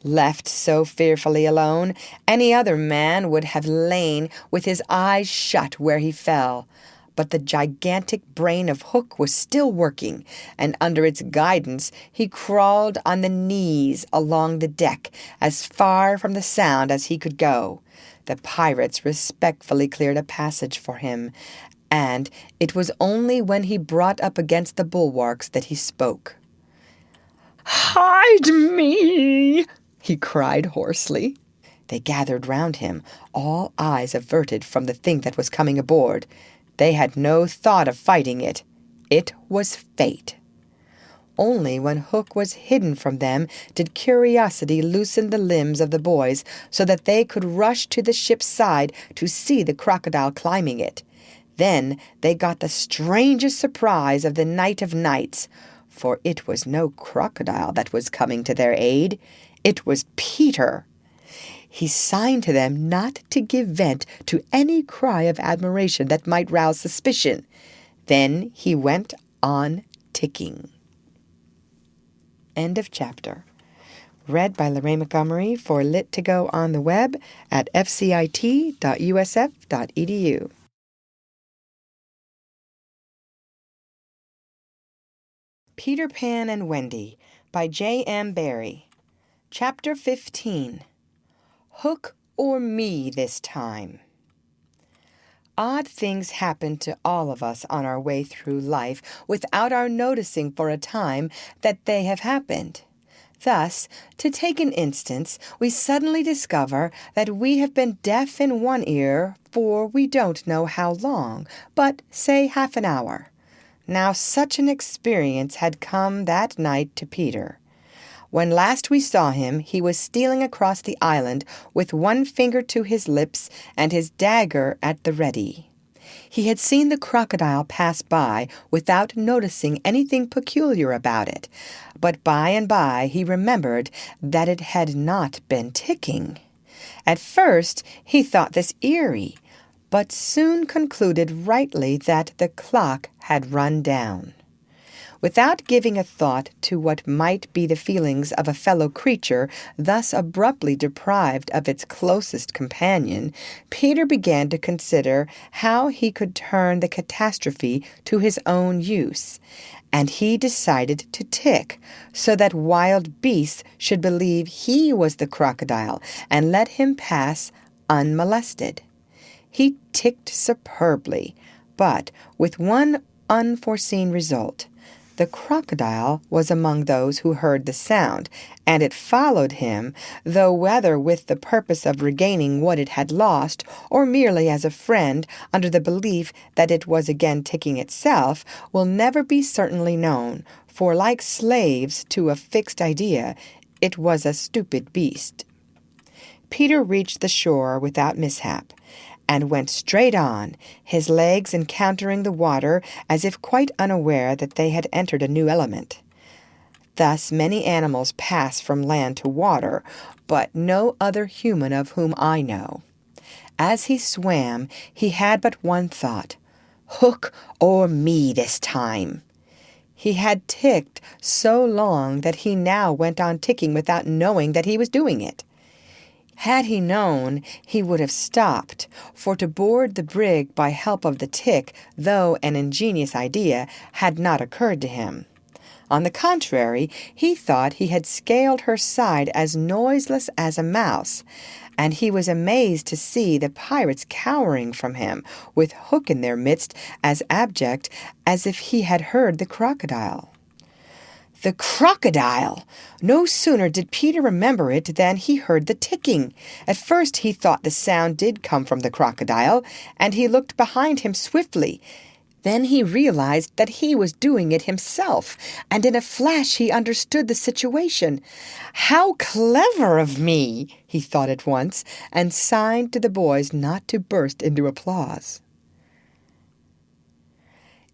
Left so fearfully alone, any other man would have lain with his eyes shut where he fell. But the gigantic brain of Hook was still working, and under its guidance he crawled on the knees along the deck, as far from the sound as he could go. The pirates respectfully cleared a passage for him, and it was only when he brought up against the bulwarks that he spoke. "Hide me!" he cried hoarsely. They gathered round him, all eyes averted from the thing that was coming aboard. They had no thought of fighting it. It was fate. Only when Hook was hidden from them did curiosity loosen the limbs of the boys so that they could rush to the ship's side to see the crocodile climbing it. Then they got the strangest surprise of the night of nights, for it was no crocodile that was coming to their aid. It was Peter. He signed to them not to give vent to any cry of admiration that might rouse suspicion. Then he went on ticking. End of chapter. Read by Lorraine Montgomery for Lit to Go on the web at fcit.usf.edu. Peter, Pan and Wendy by J.M. Barrie. Chapter 15. Hook or Me This Time. Odd things happen to all of us on our way through life without our noticing for a time that they have happened. Thus, to take an instance, we suddenly discover that we have been deaf in one ear for we don't know how long, but say half an hour. Now such an experience had come that night to Peter. When last we saw him, he was stealing across the island with one finger to his lips and his dagger at the ready. He had seen the crocodile pass by without noticing anything peculiar about it, but by and by he remembered that it had not been ticking. At first he thought this eerie, but soon concluded rightly that the clock had run down. Without giving a thought to what might be the feelings of a fellow creature thus abruptly deprived of its closest companion, Peter began to consider how he could turn the catastrophe to his own use, and he decided to tick so that wild beasts should believe he was the crocodile and let him pass unmolested. He ticked superbly, but with one unforeseen result. The crocodile was among those who heard the sound, and it followed him, though whether with the purpose of regaining what it had lost, or merely as a friend, under the belief that it was again ticking itself, will never be certainly known, for like slaves to a fixed idea, it was a stupid beast. Peter reached the shore without mishap, and went straight on, his legs encountering the water as if quite unaware that they had entered a new element. Thus many animals pass from land to water, but no other human of whom I know. As he swam, he had but one thought: hook or me this time. He had ticked so long that he now went on ticking without knowing that he was doing it. Had he known, he would have stopped, for to board the brig by help of the tick, though an ingenious idea, had not occurred to him. On the contrary, he thought he had scaled her side as noiseless as a mouse, and he was amazed to see the pirates cowering from him, with Hook in their midst as abject as if he had heard the crocodile. The crocodile! No sooner did Peter remember it than he heard the ticking. At first he thought the sound did come from the crocodile, and he looked behind him swiftly. Then he realized that he was doing it himself, and in a flash he understood the situation. How clever of me, he thought at once, and signed to the boys not to burst into applause.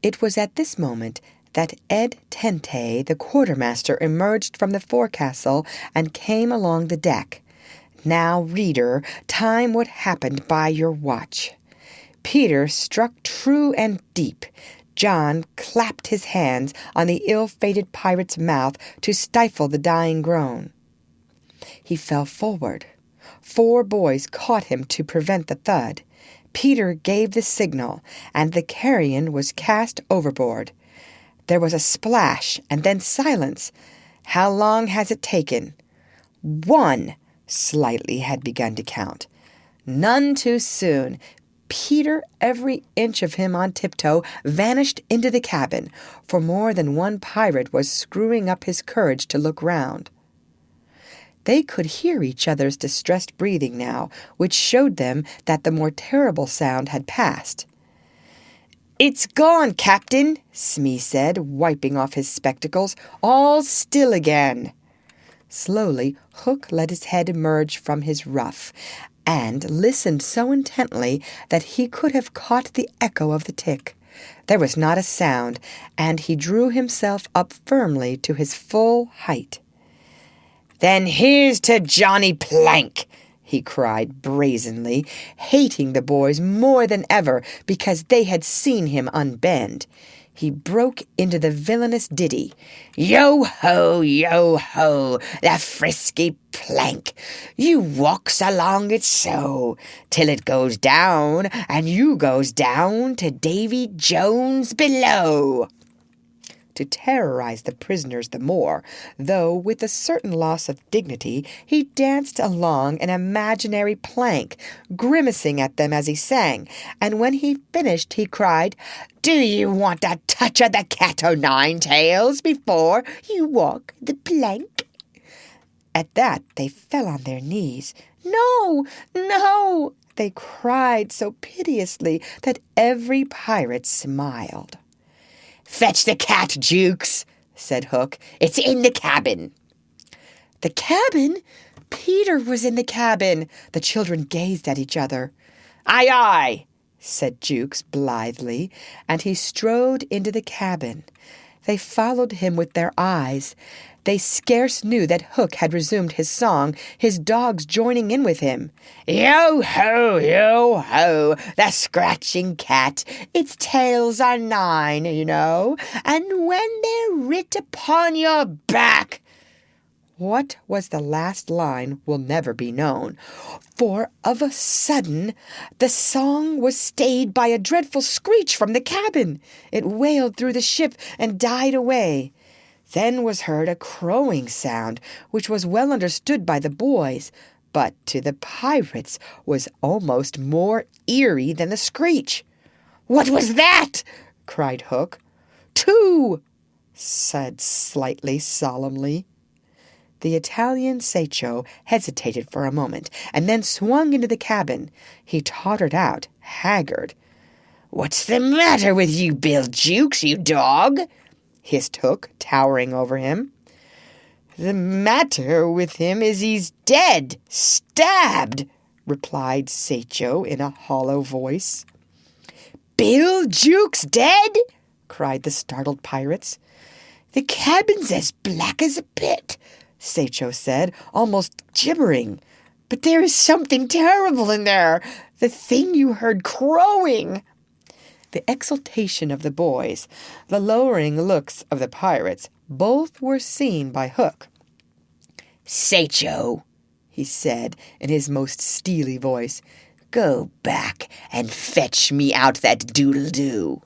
It was at this moment that Ed Tente, the quartermaster, emerged from the forecastle and came along the deck. Now, reader, time what happened by your watch. Peter struck true and deep. John clapped his hands on the ill-fated pirate's mouth to stifle the dying groan. He fell forward. 4 boys caught him to prevent the thud. Peter gave the signal, and the carrion was cast overboard. There was a splash, and then silence. How long has it taken? 1, Slightly had begun to count. None too soon. Peter, every inch of him on tiptoe, vanished into the cabin, for more than one pirate was screwing up his courage to look round. They could hear each other's distressed breathing now, which showed them that the more terrible sound had passed. "It's gone, Captain," Smee said, wiping off his spectacles. "All still again." Slowly, Hook let his head emerge from his ruff, and listened so intently that he could have caught the echo of the tick. There was not a sound, and he drew himself up firmly to his full height. "Then here's to Johnny Plank!" he cried brazenly, hating the boys more than ever because they had seen him unbend. he broke into the villainous ditty. Yo ho, the frisky plank. You walks along it so, till it goes down, and you goes down to Davy Jones below. To terrorize the prisoners the more, though with a certain loss of dignity, he danced along an imaginary plank, grimacing at them as he sang, and when he finished he cried, Do you want a touch of the cat-o'-nine-tails before you walk the plank? At that they fell on their knees. No, no, they cried so piteously that every pirate smiled. Fetch the cat, Jukes, said Hook. It's in the cabin. The cabin? Peter was in the cabin. The children gazed at each other. Aye, aye, said Jukes blithely, and he strode into the cabin. They followed him with their eyes. They scarce knew that Hook had resumed his song, his dogs joining in with him. Yo ho, the scratching cat, its tails are 9, you know, and when they're writ upon your back. What was the last line will never be known, for of a sudden the song was stayed by a dreadful screech from the cabin. It wailed through the ship and died away. Then was heard a crowing sound, which was well understood by the boys, but to the pirates was almost more eerie than the screech. What was that? cried Hook. 2, said Slightly solemnly. The Italian Sacco hesitated for a moment, and then swung into the cabin. He tottered out, haggard. What's the matter with you, Bill Jukes, you dog? Hissed Hook, towering over him. The matter with him is he's dead, stabbed, replied Sacco in a hollow voice. Bill Jukes dead? cried the startled pirates. The cabin's as black as a pit, Sacco said, almost gibbering. But there is something terrible in there, the thing you heard crowing. The exultation of the boys, the lowering looks of the pirates, both were seen by Hook. Sacco, he said in his most steely voice, go back and fetch me out that doodle-doo.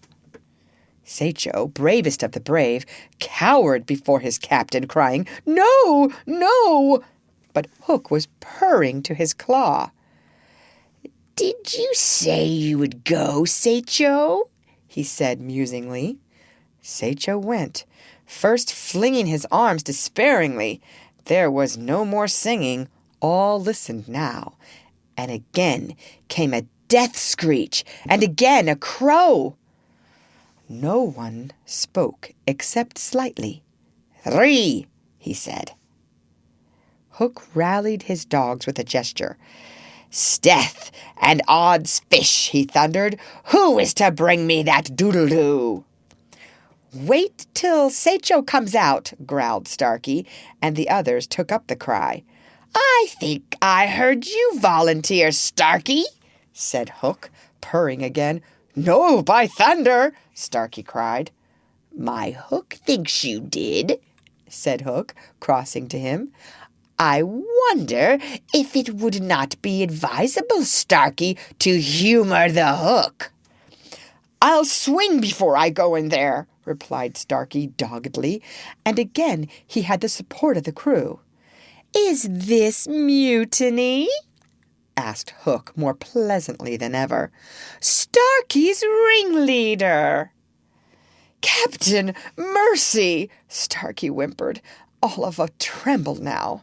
Sacco, bravest of the brave, cowered before his captain, crying, No, no! But Hook was purring to his claw. Did you say you would go, Sacco? He said musingly. Sacco went, first flinging his arms despairingly. There was no more singing. All listened now. And again came a death screech, and again a crow. No one spoke except Slightly. 3, he said. Hook rallied his dogs with a gesture. S'death and odds fish, he thundered. Who is to bring me that doodle-doo? Wait till Sacco comes out, growled Starkey, and the others took up the cry. I think I heard you volunteer, Starkey, said Hook, purring again. No, by thunder, Starkey cried. My Hook thinks you did, said Hook, crossing to him. I wonder if it would not be advisable, Starkey, to humour the Hook. I'll swing before I go in there, replied Starkey doggedly, and again he had the support of the crew. Is this mutiny? asked Hook more pleasantly than ever. Starkey's ringleader. Captain, mercy, Starkey whimpered, all of a tremble now.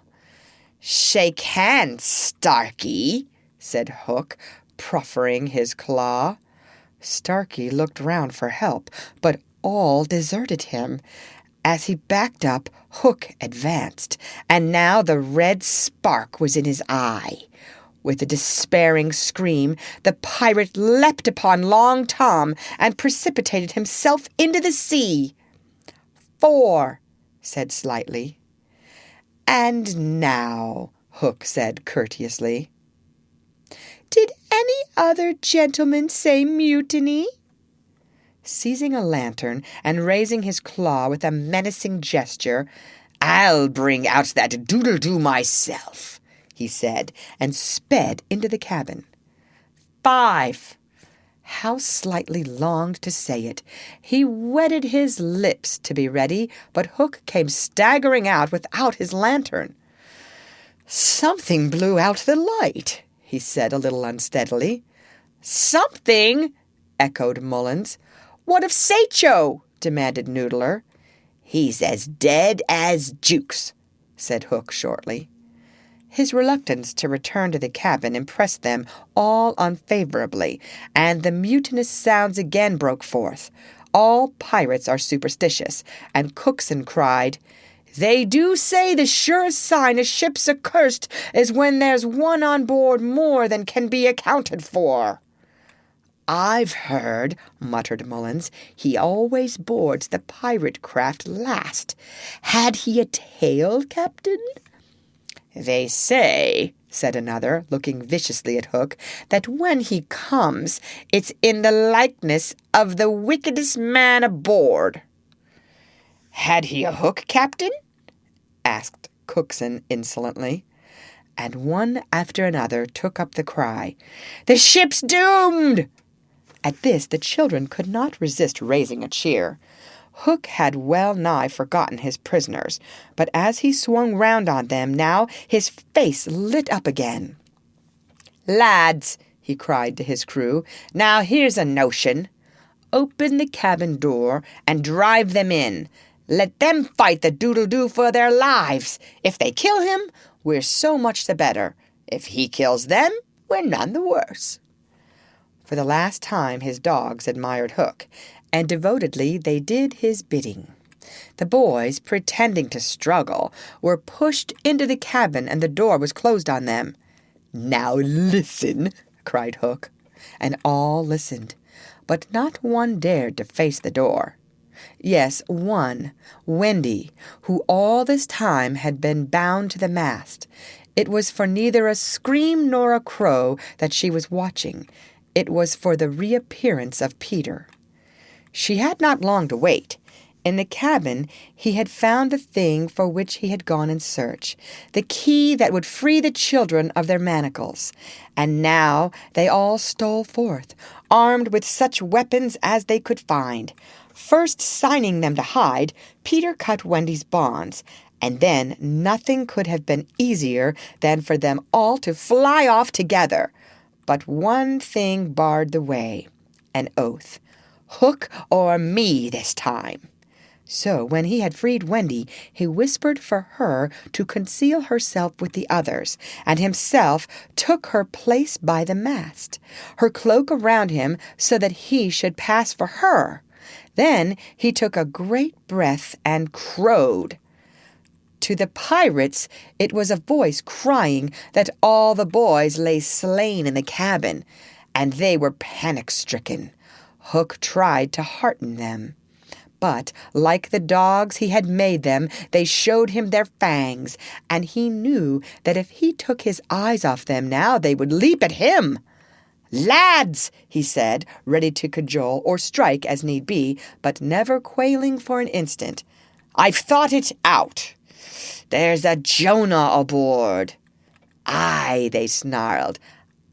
Shake hands, Starkey, said Hook, proffering his claw. Starkey looked round for help, but all deserted him. As he backed up, Hook advanced, and now the red spark was in his eye. With a despairing scream, the pirate leapt upon Long Tom and precipitated himself into the sea. 4, said Slightly. And now, Hook said courteously. Did any other gentleman say mutiny? Seizing a lantern and raising his claw with a menacing gesture, "I'll bring out that doodle-doo myself," he said, and sped into the cabin. 5. How Slightly longed to say it. He wetted his lips to be ready, but Hook came staggering out without his lantern. "Something blew out the light," he said a little unsteadily. "Something?" echoed Mullins. "What of Satcho?" demanded Noodler. "He's as dead as Jukes," said Hook shortly. His reluctance to return to the cabin impressed them all unfavorably, and the mutinous sounds again broke forth. All pirates are superstitious, and Cookson cried, "They do say the surest sign a ship's accursed is when there's one on board more than can be accounted for." "I've heard," muttered Mullins, "he always boards the pirate craft last. Had he a tail, Captain?" "They say," said another, looking viciously at Hook, "that when he comes, it's in the likeness of the wickedest man aboard." "Had he a hook, Captain?" asked Cookson insolently. And one after another took up the cry, "The ship's doomed!" At this the children could not resist raising a cheer. Hook had well nigh forgotten his prisoners, but as he swung round on them now, his face lit up again. "Lads," he cried to his crew, "now here's a notion. Open the cabin door and drive them in. Let them fight the doodle-doo for their lives. If they kill him, we're so much the better. If he kills them, we're none the worse." For the last time his dogs admired Hook, and devotedly they did his bidding. The boys, pretending to struggle, were pushed into the cabin, and the door was closed on them. "Now listen," cried Hook, and all listened, but not one dared to face the door. Yes, one, Wendy, who all this time had been bound to the mast. It was for neither a scream nor a crow that she was watching. It was for the reappearance of Peter. She had not long to wait. In the cabin he had found the thing for which he had gone in search, the key that would free the children of their manacles. And now they all stole forth, armed with such weapons as they could find. First signing them to hide, Peter cut Wendy's bonds, and then nothing could have been easier than for them all to fly off together. But one thing barred the way, an oath. Hook or me this time. So when he had freed Wendy, he whispered for her to conceal herself with the others, and himself took her place by the mast, her cloak around him so that he should pass for her. Then he took a great breath and crowed. To the pirates it was a voice crying that all the boys lay slain in the cabin, and they were panic-stricken. Hook tried to hearten them. But, like the dogs he had made them, they showed him their fangs, and he knew that if he took his eyes off them now, they would leap at him. "Lads," he said, ready to cajole or strike as need be, but never quailing for an instant, "I've thought it out. There's a Jonah aboard." "Aye," they snarled,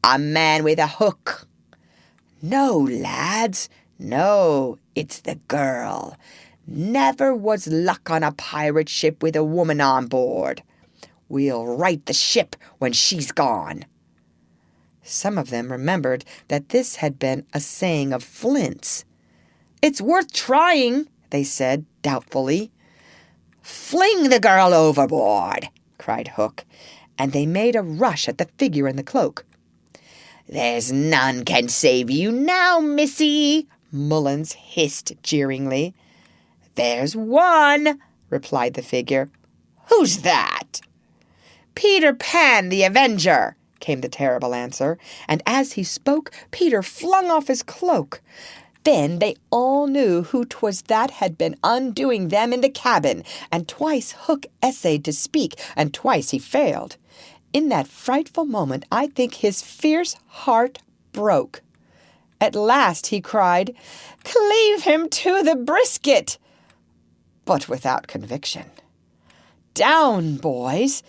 "a man with a hook." "No, lads, no, it's the girl. Never was luck on a pirate ship with a woman on board. We'll right the ship when she's gone." Some of them remembered that this had been a saying of Flint's. "It's worth trying," they said doubtfully. "Fling the girl overboard," cried Hook, and they made a rush at the figure in the cloak. "There's none can save you now, missy," Mullins hissed jeeringly. "There's one," replied the figure. "Who's that?" "Peter Pan, the Avenger," came the terrible answer, and as he spoke, Peter flung off his cloak. Then they all knew who 'twas that had been undoing them in the cabin, and twice Hook essayed to speak, and twice he failed. In that frightful moment I think his fierce heart broke. At last he cried, "Cleave him to the brisket!" but without conviction. "Down, boys,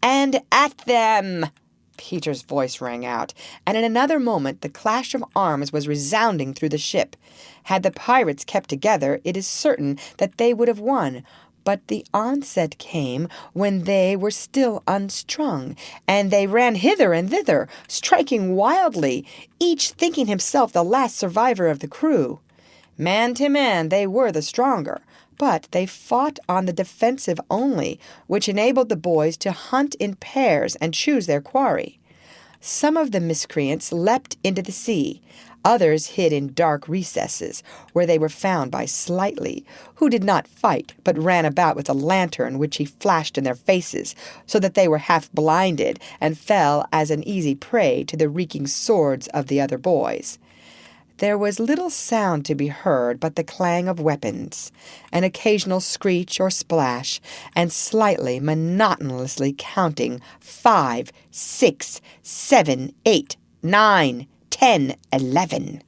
and at them!" Peter's voice rang out, and in another moment the clash of arms was resounding through the ship. Had the pirates kept together, it is certain that they would have won, but the onset came when they were still unstrung, and they ran hither and thither, striking wildly, each thinking himself the last survivor of the crew. Man to man they were the stronger, but they fought on the defensive only, which enabled the boys to hunt in pairs and choose their quarry. Some of the miscreants leapt into the sea. Others hid in dark recesses, where they were found by Slightly, who did not fight, but ran about with a lantern which he flashed in their faces, so that they were half blinded and fell as an easy prey to the reeking swords of the other boys. There was little sound to be heard but the clang of weapons, an occasional screech or splash, and Slightly monotonously counting 5, 6, 7, 8, 9, 10, 11.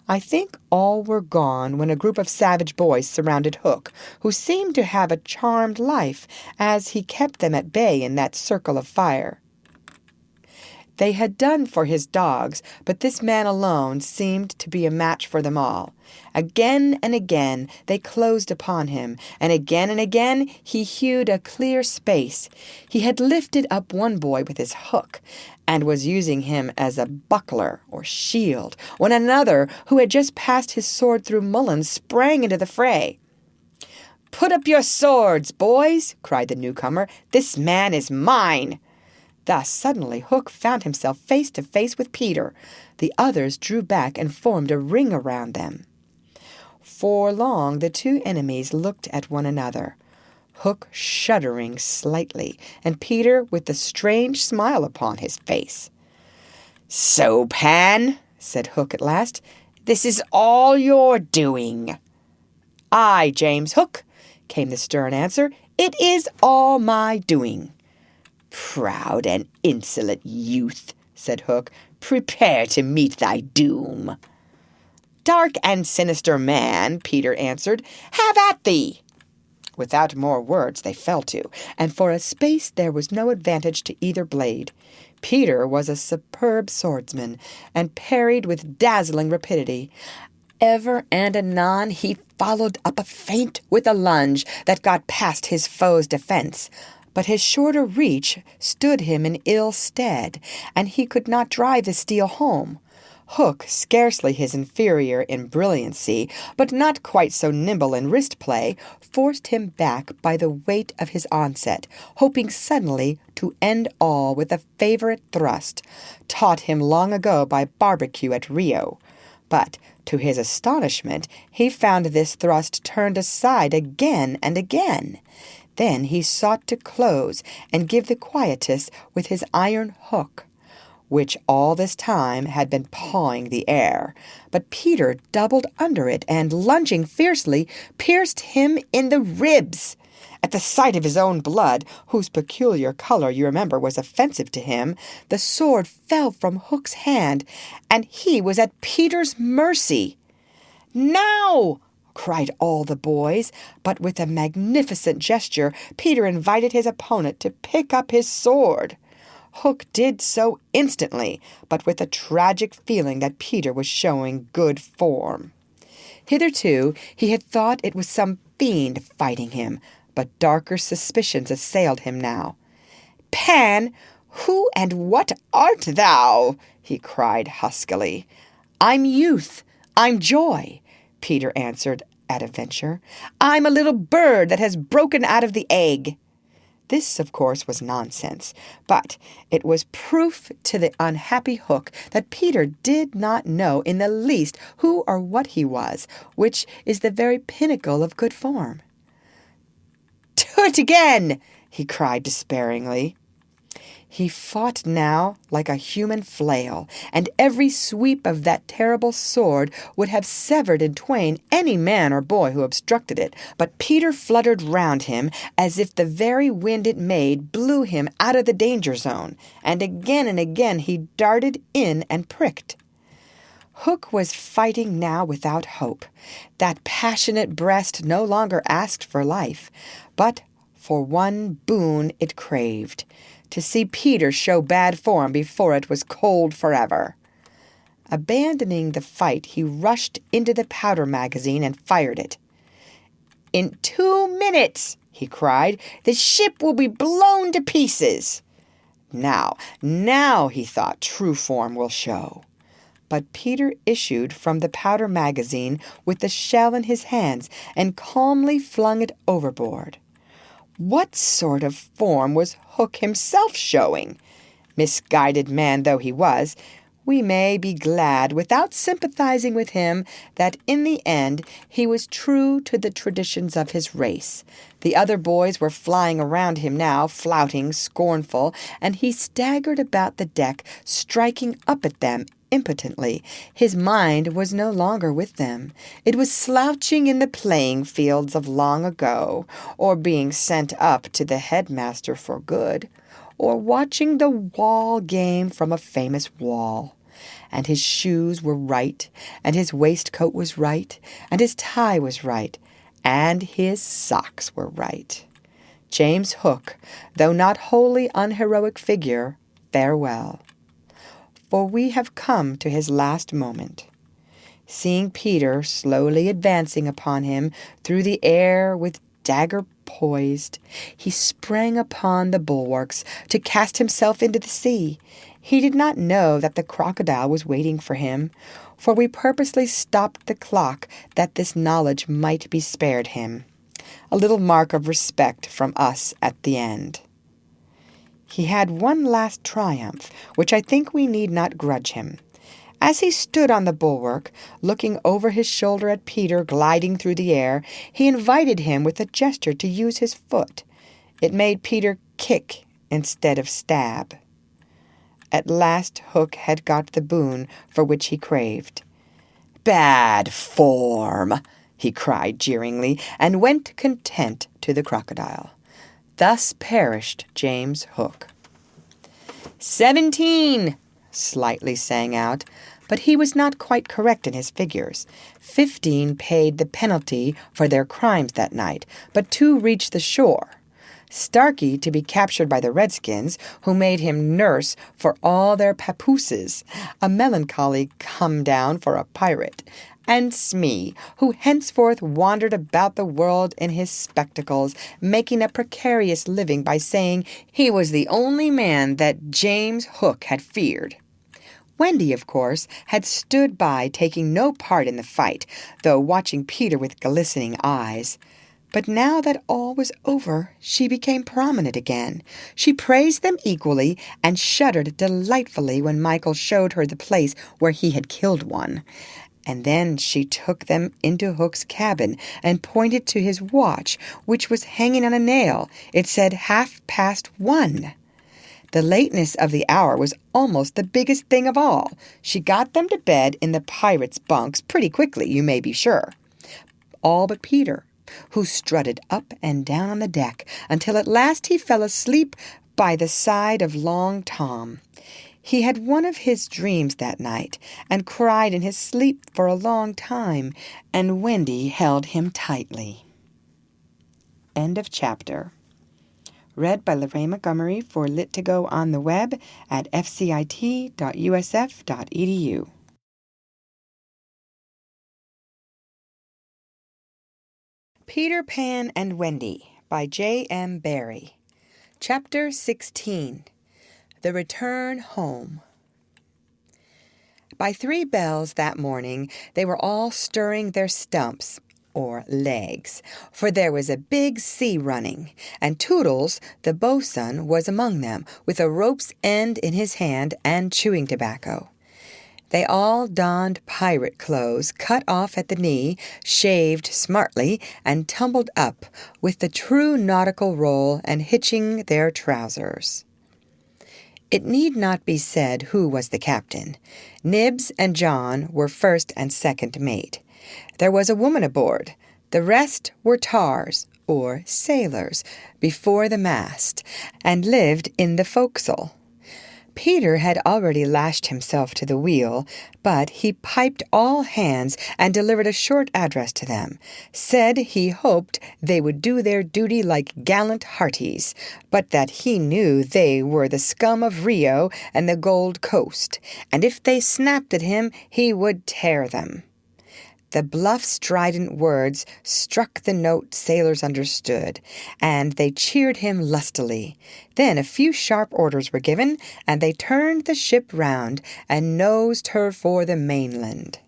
I think all were gone when a group of savage boys surrounded Hook, who seemed to have a charmed life as he kept them at bay in that circle of fire. They had done for his dogs, but this man alone seemed to be a match for them all. Again and again they closed upon him, and again he hewed a clear space. He had lifted up one boy with his hook, and was using him as a buckler or shield, when another, who had just passed his sword through Mullins, sprang into the fray. "Put up your swords, boys!" cried the newcomer. "This man is mine!" Thus suddenly Hook found himself face to face with Peter. The others drew back and formed a ring around them. For long the two enemies looked at one another, Hook shuddering slightly, and Peter with the strange smile upon his face. "So, Pan," said Hook at last, "this is all your doing." "Aye, James Hook," came the stern answer, "it is all my doing." "Proud and insolent youth," said Hook, "prepare to meet thy doom." "Dark and sinister man," Peter answered, "have at thee." Without more words they fell to, and for a space there was no advantage to either blade. Peter was a superb swordsman, and parried with dazzling rapidity. Ever and anon he followed up a feint with a lunge that got past his foe's defense. But his shorter reach stood him in ill stead, and he could not drive the steel home. Hook, scarcely his inferior in brilliancy, but not quite so nimble in wrist play, forced him back by the weight of his onset, hoping suddenly to end all with a favorite thrust, taught him long ago by Barbecue at Rio. But, to his astonishment, he found this thrust turned aside again and again. Then he sought to close and give the quietus with his iron hook, which all this time had been pawing the air. But Peter doubled under it and, lunging fiercely, pierced him in the ribs. At the sight of his own blood, whose peculiar color, you remember, was offensive to him, the sword fell from Hook's hand, and he was at Peter's mercy. "Now!" cried all the boys, but with a magnificent gesture Peter invited his opponent to pick up his sword. Hook did so instantly, but with a tragic feeling that Peter was showing good form. Hitherto he had thought it was some fiend fighting him, but darker suspicions assailed him now. "Pan, who and what art thou?" he cried huskily. "I'm youth, I'm joy," Peter answered at a venture. "I'm a little bird that has broken out of the egg." This, of course, was nonsense, but it was proof to the unhappy Hook that Peter did not know in the least who or what he was, which is the very pinnacle of good form. "To it again!" he cried despairingly. He fought now like a human flail, and every sweep of that terrible sword would have severed in twain any man or boy who obstructed it. But Peter fluttered round him as if the very wind it made blew him out of the danger zone, and again he darted in and pricked. Hook was fighting now without hope. That passionate breast no longer asked for life, but for one boon it craved, to see Peter show bad form before it was cold forever. Abandoning the fight, he rushed into the powder magazine and fired it. "In 2 minutes," he cried, "the ship will be blown to pieces." Now, he thought, true form will show. But Peter issued from the powder magazine with the shell in his hands and calmly flung it overboard. What sort of form was Hook himself showing? Misguided man though he was, we may be glad, without sympathizing with him, that in the end he was true to the traditions of his race. The other boys were flying around him now, flouting, scornful, and he staggered about the deck, striking up at them impotently. His mind was no longer with them. It was slouching in the playing fields of long ago, or being sent up to the headmaster for good, or watching the wall game from a famous wall. And his shoes were right, and his waistcoat was right, and his tie was right, and his socks were right. James Hook, though not wholly unheroic figure, farewell. For we have come to his last moment. Seeing Peter slowly advancing upon him through the air with dagger poised, he sprang upon the bulwarks to cast himself into the sea. He did not know that the crocodile was waiting for him, for we purposely stopped the clock that this knowledge might be spared him. A little mark of respect from us at the end. He had one last triumph, which I think we need not grudge him. As he stood on the bulwark, looking over his shoulder at Peter gliding through the air, he invited him with a gesture to use his foot. It made Peter kick instead of stab. At last Hook had got the boon for which he craved. "Bad form!" he cried jeeringly, and went content to the crocodile. Thus perished James Hook. 17, slightly sang out, but he was not quite correct in his figures. 15 paid the penalty for their crimes that night, but 2 reached the shore. Starkey to be captured by the Redskins, who made him nurse for all their papooses, a melancholy come-down for a pirate, and Smee, who henceforth wandered about the world in his spectacles, making a precarious living by saying he was the only man that James Hook had feared. Wendy, of course, had stood by, taking no part in the fight, though watching Peter with glistening eyes. But now that all was over, she became prominent again. She praised them equally and shuddered delightfully when Michael showed her the place where he had killed one. And then she took them into Hook's cabin and pointed to his watch, which was hanging on a nail. It said 1:30. The lateness of the hour was almost the biggest thing of all. She got them to bed in the pirates' bunks pretty quickly, you may be sure. All but Peter, who strutted up and down on the deck until at last he fell asleep by the side of Long Tom. He had one of his dreams that night, and cried in his sleep for a long time, and Wendy held him tightly. End of chapter. Read by Lorraine Montgomery for Lit2Go on the web at fcit.usf.edu. Peter Pan and Wendy by J.M. Barrie. Chapter 16. The Return Home. By 3 bells that morning, they were all stirring their stumps, or legs, for there was a big sea running, and Toodles, the bo'sun, was among them, with a rope's end in his hand and chewing tobacco. They all donned pirate clothes, cut off at the knee, shaved smartly, and tumbled up, with the true nautical roll and hitching their trousers. It need not be said who was the captain. Nibs and John were first and second mate. There was a woman aboard. The rest were tars, or sailors, before the mast, and lived in the forecastle. Peter had already lashed himself to the wheel, but he piped all hands and delivered a short address to them, said he hoped they would do their duty like gallant hearties, but that he knew they were the scum of Rio and the Gold Coast, and if they snapped at him he would tear them. The bluff, strident words struck the note sailors understood, and they cheered him lustily. Then a few sharp orders were given, and they turned the ship round and nosed her for the mainland.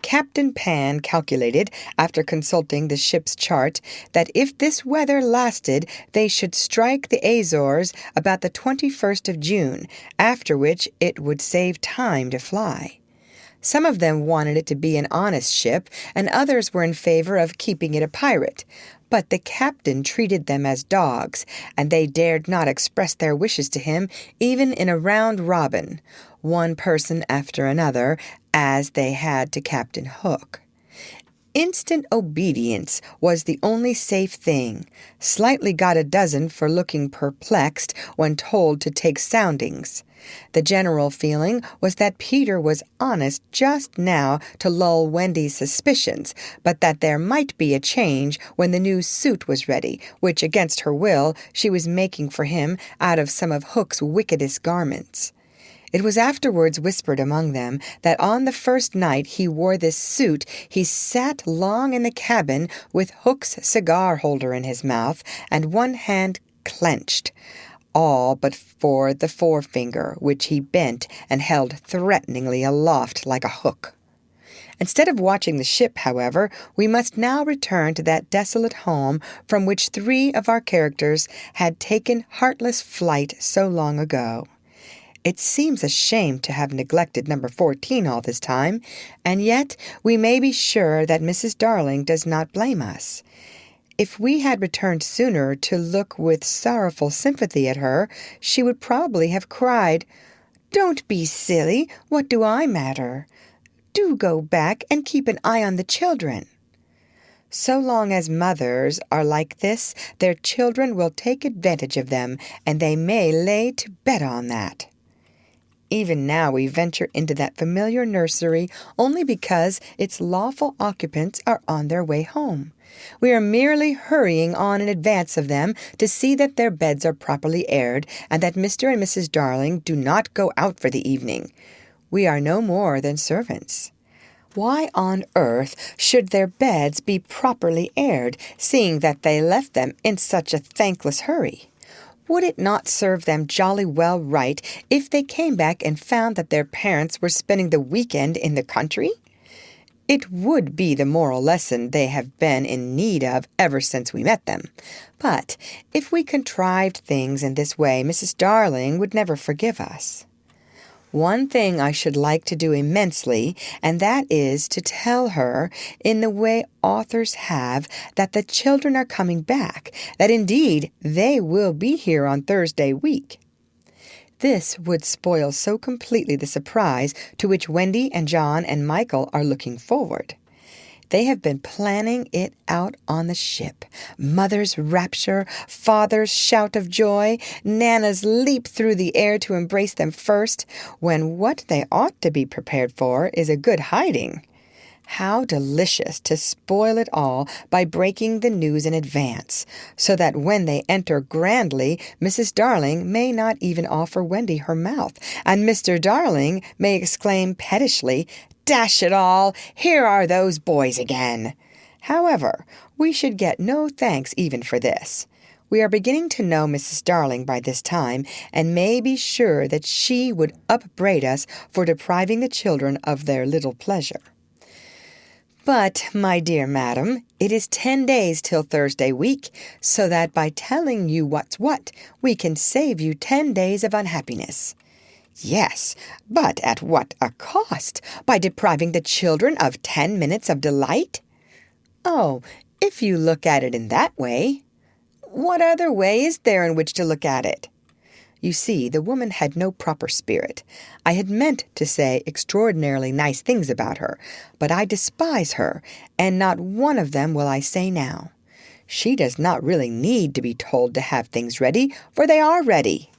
Captain Pan calculated, after consulting the ship's chart, that if this weather lasted, they should strike the Azores about the 21st of June, after which it would save time to fly. Some of them wanted it to be an honest ship, and others were in favor of keeping it a pirate. But the captain treated them as dogs, and they dared not express their wishes to him even in a round robin, one person after another, as they had to Captain Hook. Instant obedience was the only safe thing. Slightly got a dozen for looking perplexed when told to take soundings. The general feeling was that Peter was honest just now to lull Wendy's suspicions, but that there might be a change when the new suit was ready, which, against her will, she was making for him out of some of Hook's wickedest garments. It was afterwards whispered among them that on the first night he wore this suit he sat long in the cabin with Hook's cigar-holder in his mouth and one hand clenched, all but for the forefinger, which he bent and held threateningly aloft like a hook. Instead of watching the ship, however, we must now return to that desolate home from which 3 of our characters had taken heartless flight so long ago. It seems a shame to have neglected number 14 all this time, and yet we may be sure that Mrs. Darling does not blame us. If we had returned sooner to look with sorrowful sympathy at her, she would probably have cried, "Don't be silly. What do I matter? Do go back and keep an eye on the children." So long as mothers are like this, their children will take advantage of them, and they may lay to bet on that. Even now we venture into that familiar nursery only because its lawful occupants are on their way home. We are merely hurrying on in advance of them to see that their beds are properly aired and that Mr. and Mrs. Darling do not go out for the evening. We are no more than servants. Why on earth should their beds be properly aired, seeing that they left them in such a thankless hurry? Would it not serve them jolly well right if they came back and found that their parents were spending the weekend in the country? It would be the moral lesson they have been in need of ever since we met them. But if we contrived things in this way, Mrs. Darling would never forgive us. One thing I should like to do immensely, and that is to tell her, in the way authors have, that the children are coming back, that indeed they will be here on Thursday week. This would spoil so completely the surprise to which Wendy and John and Michael are looking forward. They have been planning it out on the ship. Mother's rapture, father's shout of joy, Nana's leap through the air to embrace them first, when what they ought to be prepared for is a good hiding. How delicious to spoil it all by breaking the news in advance, so that when they enter grandly, Mrs. Darling may not even offer Wendy her mouth, and Mr. Darling may exclaim pettishly, "Dash it all, here are those boys again." However, we should get no thanks even for this. We are beginning to know Mrs. Darling by this time, and may be sure that she would upbraid us for depriving the children of their little pleasure. But, my dear madam, it is 10 days till Thursday week, so that by telling you what's what, we can save you 10 days of unhappiness. Yes, but at what a cost? By depriving the children of 10 minutes of delight? Oh, if you look at it in that way. What other way is there in which to look at it? You see, the woman had no proper spirit. I had meant to say extraordinarily nice things about her, but I despise her, and not one of them will I say now. She does not really need to be told to have things ready, for they are ready.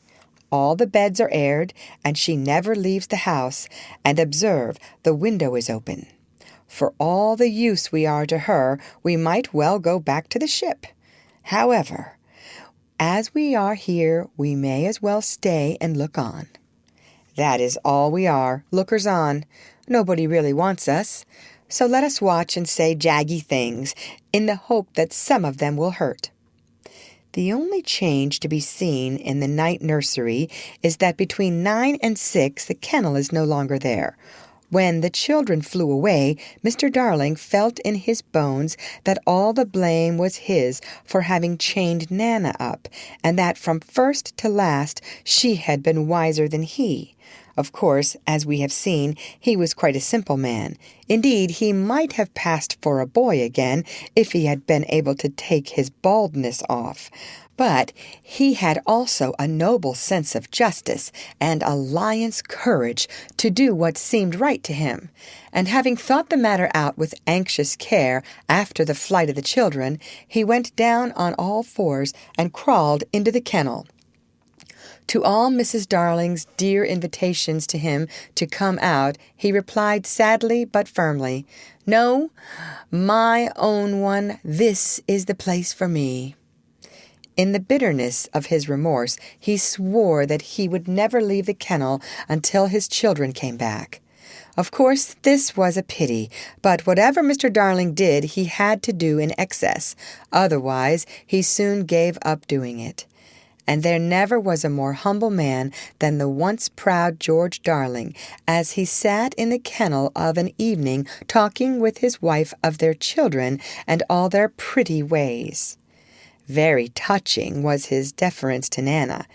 All the beds are aired, and she never leaves the house, and observe, the window is open. For all the use we are to her, we might well go back to the ship. However, as we are here, we may as well stay and look on. That is all we are, lookers on. Nobody really wants us. So let us watch and say jaggy things, in the hope that some of them will hurt. The only change to be seen in the night nursery is that between 9 and 6 the kennel is no longer there. When the children flew away, Mr. Darling felt in his bones that all the blame was his for having chained Nana up, and that from first to last she had been wiser than he. Of course, as we have seen, he was quite a simple man. Indeed, he might have passed for a boy again if he had been able to take his baldness off. But he had also a noble sense of justice and a lion's courage to do what seemed right to him. And having thought the matter out with anxious care after the flight of the children, he went down on all fours and crawled into the kennel. To all Mrs. Darling's dear invitations to him to come out, he replied sadly but firmly, "No, my own one, this is the place for me." In the bitterness of his remorse, he swore that he would never leave the kennel until his children came back. Of course, this was a pity, but whatever Mr. Darling did, he had to do in excess. Otherwise, he soon gave up doing it. And there never was a more humble man than the once proud George Darling, as he sat in the kennel of an evening talking with his wife of their children and all their pretty ways. Very touching was his deference to Nana.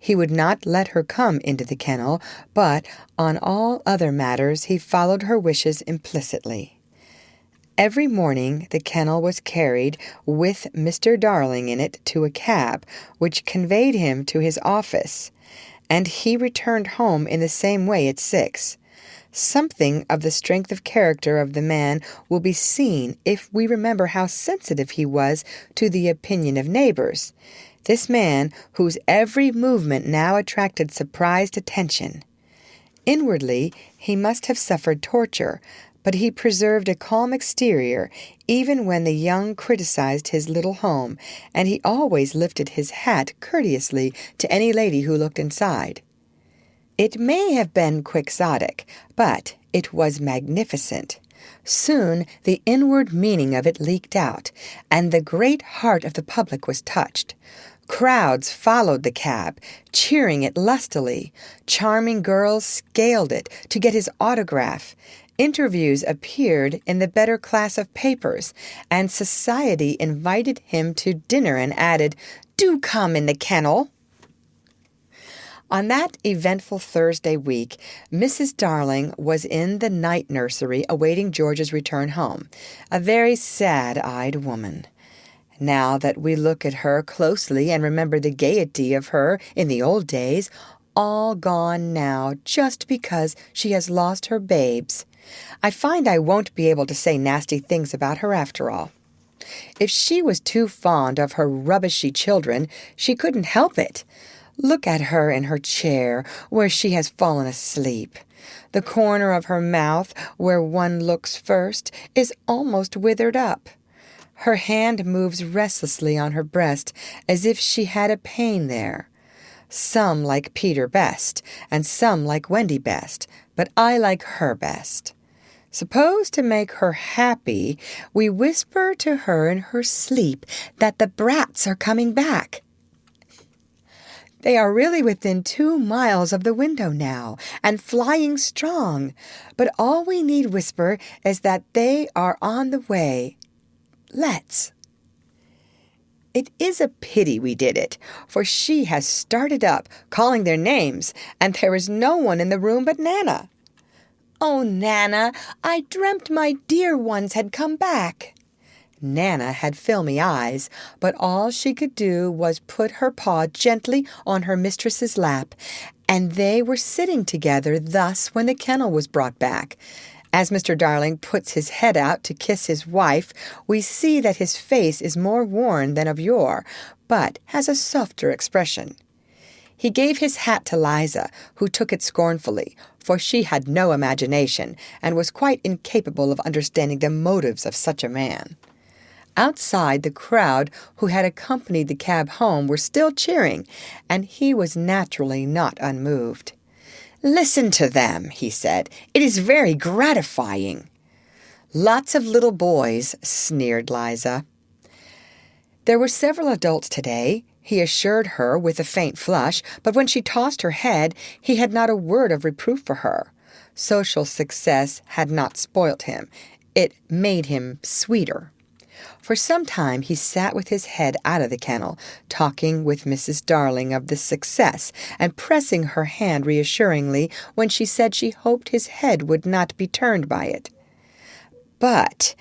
He would not let her come into the kennel, but on all other matters he followed her wishes implicitly. Every morning the kennel was carried with Mr. Darling in it to a cab, which conveyed him to his office, and he returned home in the same way at 6. Something of the strength of character of the man will be seen if we remember how sensitive he was to the opinion of neighbors. This man, whose every movement now attracted surprised attention. Inwardly, he must have suffered torture, but he preserved a calm exterior even when the young criticized his little home, and he always lifted his hat courteously to any lady who looked inside. It may have been quixotic, but it was magnificent. Soon the inward meaning of it leaked out, and the great heart of the public was touched. Crowds followed the cab, cheering it lustily. Charming girls scaled it to get his autograph. Interviews appeared in the better class of papers, and society invited him to dinner and added, "Do come in the kennel." On that eventful Thursday week, Mrs. Darling was in the night nursery awaiting George's return home, a very sad-eyed woman. Now that we look at her closely and remember the gaiety of her in the old days, all gone now just because she has lost her babes, I find I won't be able to say nasty things about her after all. If she was too fond of her rubbishy children, she couldn't help it. Look at her in her chair, where she has fallen asleep. The corner of her mouth, where one looks first, is almost withered up. Her hand moves restlessly on her breast, as if she had a pain there. Some like Peter best, and some like Wendy best, but I like her best. Suppose, to make her happy, we whisper to her in her sleep that the brats are coming back. They are really within 2 miles of the window now, and flying strong, but all we need whisper is that they are on the way. Let's. It is a pity we did it, for she has started up, calling their names, and there is no one in the room but Nana. "Oh, Nana, I dreamt my dear ones had come back." Nana had filmy eyes, but all she could do was put her paw gently on her mistress's lap, and they were sitting together thus when the kennel was brought back. As Mr. Darling puts his head out to kiss his wife, we see that his face is more worn than of yore, but has a softer expression. He gave his hat to Liza, who took it scornfully, for she had no imagination and was quite incapable of understanding the motives of such a man. Outside, the crowd who had accompanied the cab home were still cheering, and he was naturally not unmoved. "Listen to them," he said. "It is very gratifying." "Lots of little boys," sneered Liza. There were several adults today, he assured her with a faint flush, but when she tossed her head, he had not a word of reproof for her. Social success had not spoilt him. It made him sweeter. For some time he sat with his head out of the kennel, talking with Mrs. Darling of the success, and pressing her hand reassuringly when she said she hoped his head would not be turned by it. "But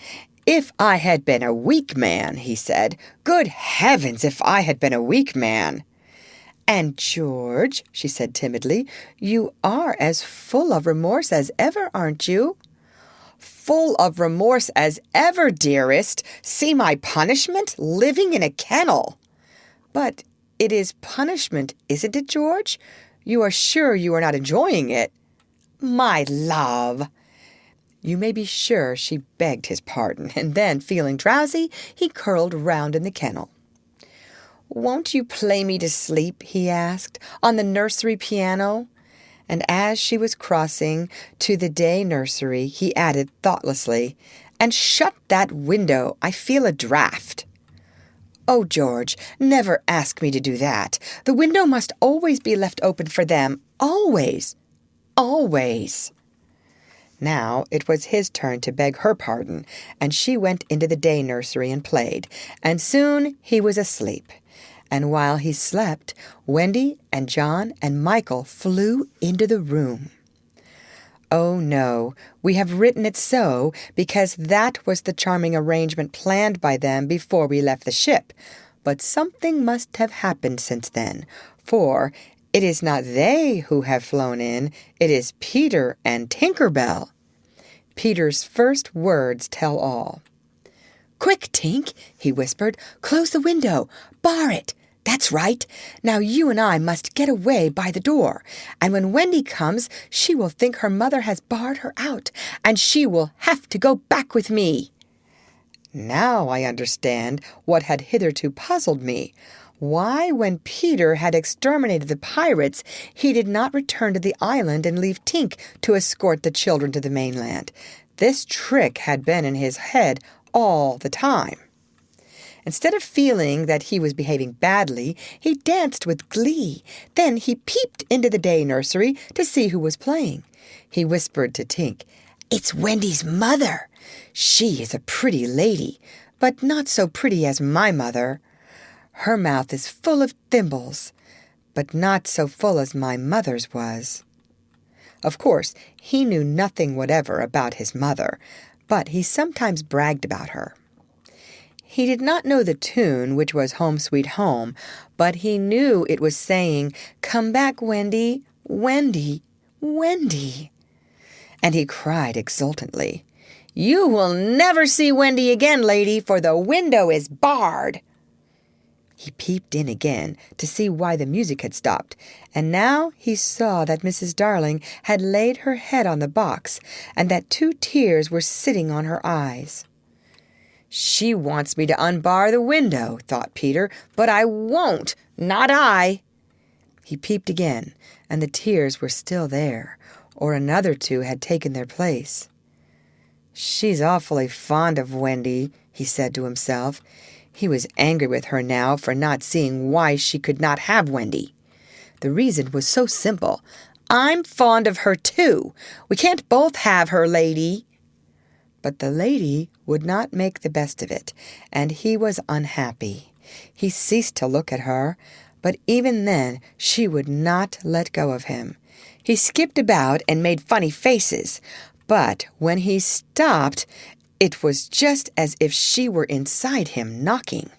if I had been a weak man," he said. "Good heavens, if I had been a weak man!" "And George," she said timidly, "you are as full of remorse as ever, aren't you?" "Full of remorse as ever, dearest. See my punishment, living in a kennel." "But it is punishment, isn't it, George? You are sure you are not enjoying it?" "My love!" You may be sure she begged his pardon, and then, feeling drowsy, he curled round in the kennel. "Won't you play me to sleep," he asked, "on the nursery piano?" And as she was crossing to the day nursery, he added thoughtlessly, "And shut that window. I feel a draught." "Oh, George, never ask me to do that. The window must always be left open for them. Always. Always." Now it was his turn to beg her pardon, and she went into the day nursery and played, and soon he was asleep. And while he slept, Wendy and John and Michael flew into the room. Oh, no, we have written it so because that was the charming arrangement planned by them before we left the ship. But something must have happened since then, for it is not they who have flown in, it is Peter and Tinker Bell. Peter's first words tell all. "Quick, Tink," he whispered, "close the window, bar it. That's right. Now you and I must get away by the door, and when Wendy comes, she will think her mother has barred her out, and she will have to go back with me." Now I understand what had hitherto puzzled me. Why, when Peter had exterminated the pirates, he did not return to the island and leave Tink to escort the children to the mainland. This trick had been in his head all the time. Instead of feeling that he was behaving badly, he danced with glee. Then he peeped into the day nursery to see who was playing. He whispered to Tink, "It's Wendy's mother. She is a pretty lady, but not so pretty as my mother. Her mouth is full of thimbles, but not so full as my mother's was." Of course, he knew nothing whatever about his mother, but he sometimes bragged about her. He did not know the tune, which was Home Sweet Home, but he knew it was saying, "Come back, Wendy, Wendy, Wendy." And he cried exultantly, "You will never see Wendy again, lady, for the window is barred." He peeped in again to see why the music had stopped, and now he saw that Mrs. Darling had laid her head on the box, and that 2 tears were sitting on her eyes. "She wants me to unbar the window," thought Peter, "but I won't, not I." He peeped again, and the tears were still there, or another 2 had taken their place. "She's awfully fond of Wendy," he said to himself. He was angry with her now for not seeing why she could not have Wendy. The reason was so simple. "I'm fond of her too. We can't both have her, lady." But the lady would not make the best of it, and he was unhappy. He ceased to look at her, but even then she would not let go of him. He skipped about and made funny faces, but when he stopped, it was just as if she were inside him knocking.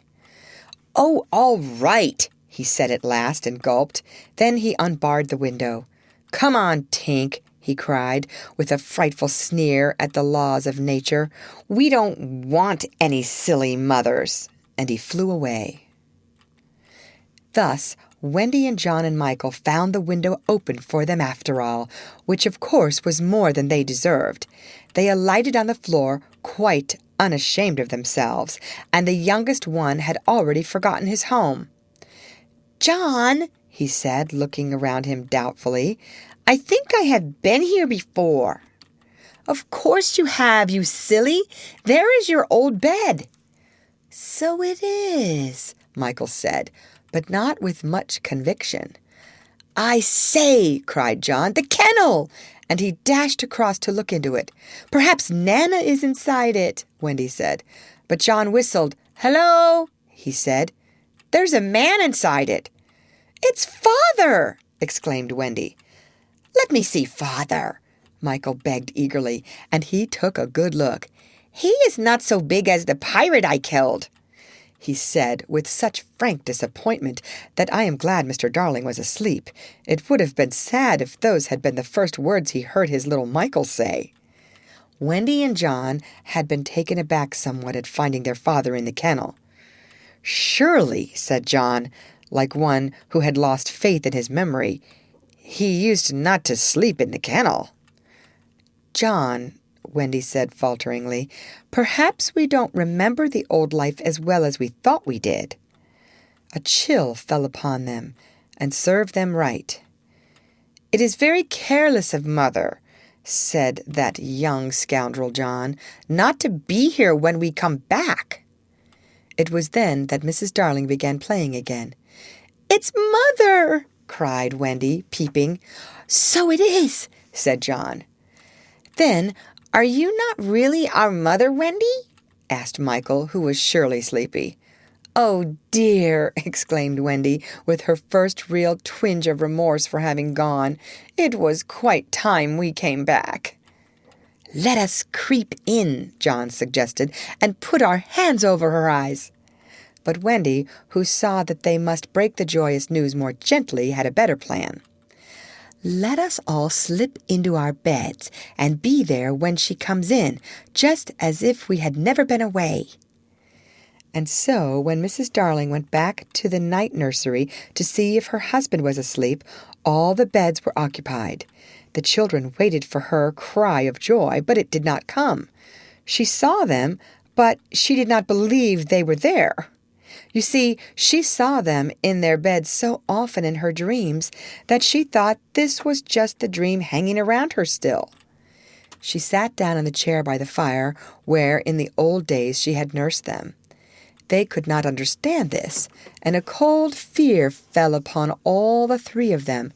"Oh, all right," he said at last and gulped. Then he unbarred the window. "Come on, Tink," he cried, with a frightful sneer at the laws of nature. "We don't want any silly mothers." And he flew away. Thus, Wendy and John and Michael found the window open for them after all, which of course was more than they deserved. They alighted on the floor, quite unashamed of themselves, and the youngest one had already forgotten his home. "John," he said, looking around him doubtfully, "I think I have been here before." "Of course you have, you silly. There is your old bed." "So it is," Michael said, but not with much conviction. "I say," cried John, "the kennel!" And he dashed across to look into it. "Perhaps Nana is inside it," Wendy said. But John whistled. "Hello," he said. "There's a man inside it." "It's Father!" exclaimed Wendy. "Let me see Father," Michael begged eagerly, and he took a good look. "He is not so big as the pirate I killed," he said with such frank disappointment that I am glad Mr. Darling was asleep. It would have been sad if those had been the first words he heard his little Michael say. Wendy and John had been taken aback somewhat at finding their father in the kennel. "Surely," said John, like one who had lost faith in his memory, "he used not to sleep in the kennel." "John," Wendy said falteringly, "perhaps we don't remember the old life as well as we thought we did." A chill fell upon them, and served them right. "It is very careless of Mother," said that young scoundrel John, "not to be here when we come back." It was then that Mrs. Darling began playing again. "It's Mother!" cried Wendy, peeping. "So it is," said John. "Then are you not really our mother, Wendy?" asked Michael, who was surely sleepy. "Oh, dear," exclaimed Wendy, with her first real twinge of remorse for having gone. "It was quite time we came back." "Let us creep in," John suggested, "and put our hands over her eyes." But Wendy, who saw that they must break the joyous news more gently, had a better plan. "Let us all slip into our beds and be there when she comes in, just as if we had never been away." And so, when Mrs. Darling went back to the night nursery to see if her husband was asleep, all the beds were occupied. The children waited for her cry of joy, but it did not come. She saw them, but she did not believe they were there. You see, she saw them in their beds so often in her dreams that she thought this was just the dream hanging around her still. She sat down in the chair by the fire where in the old days she had nursed them. They could not understand this, and a cold fear fell upon all the three of them.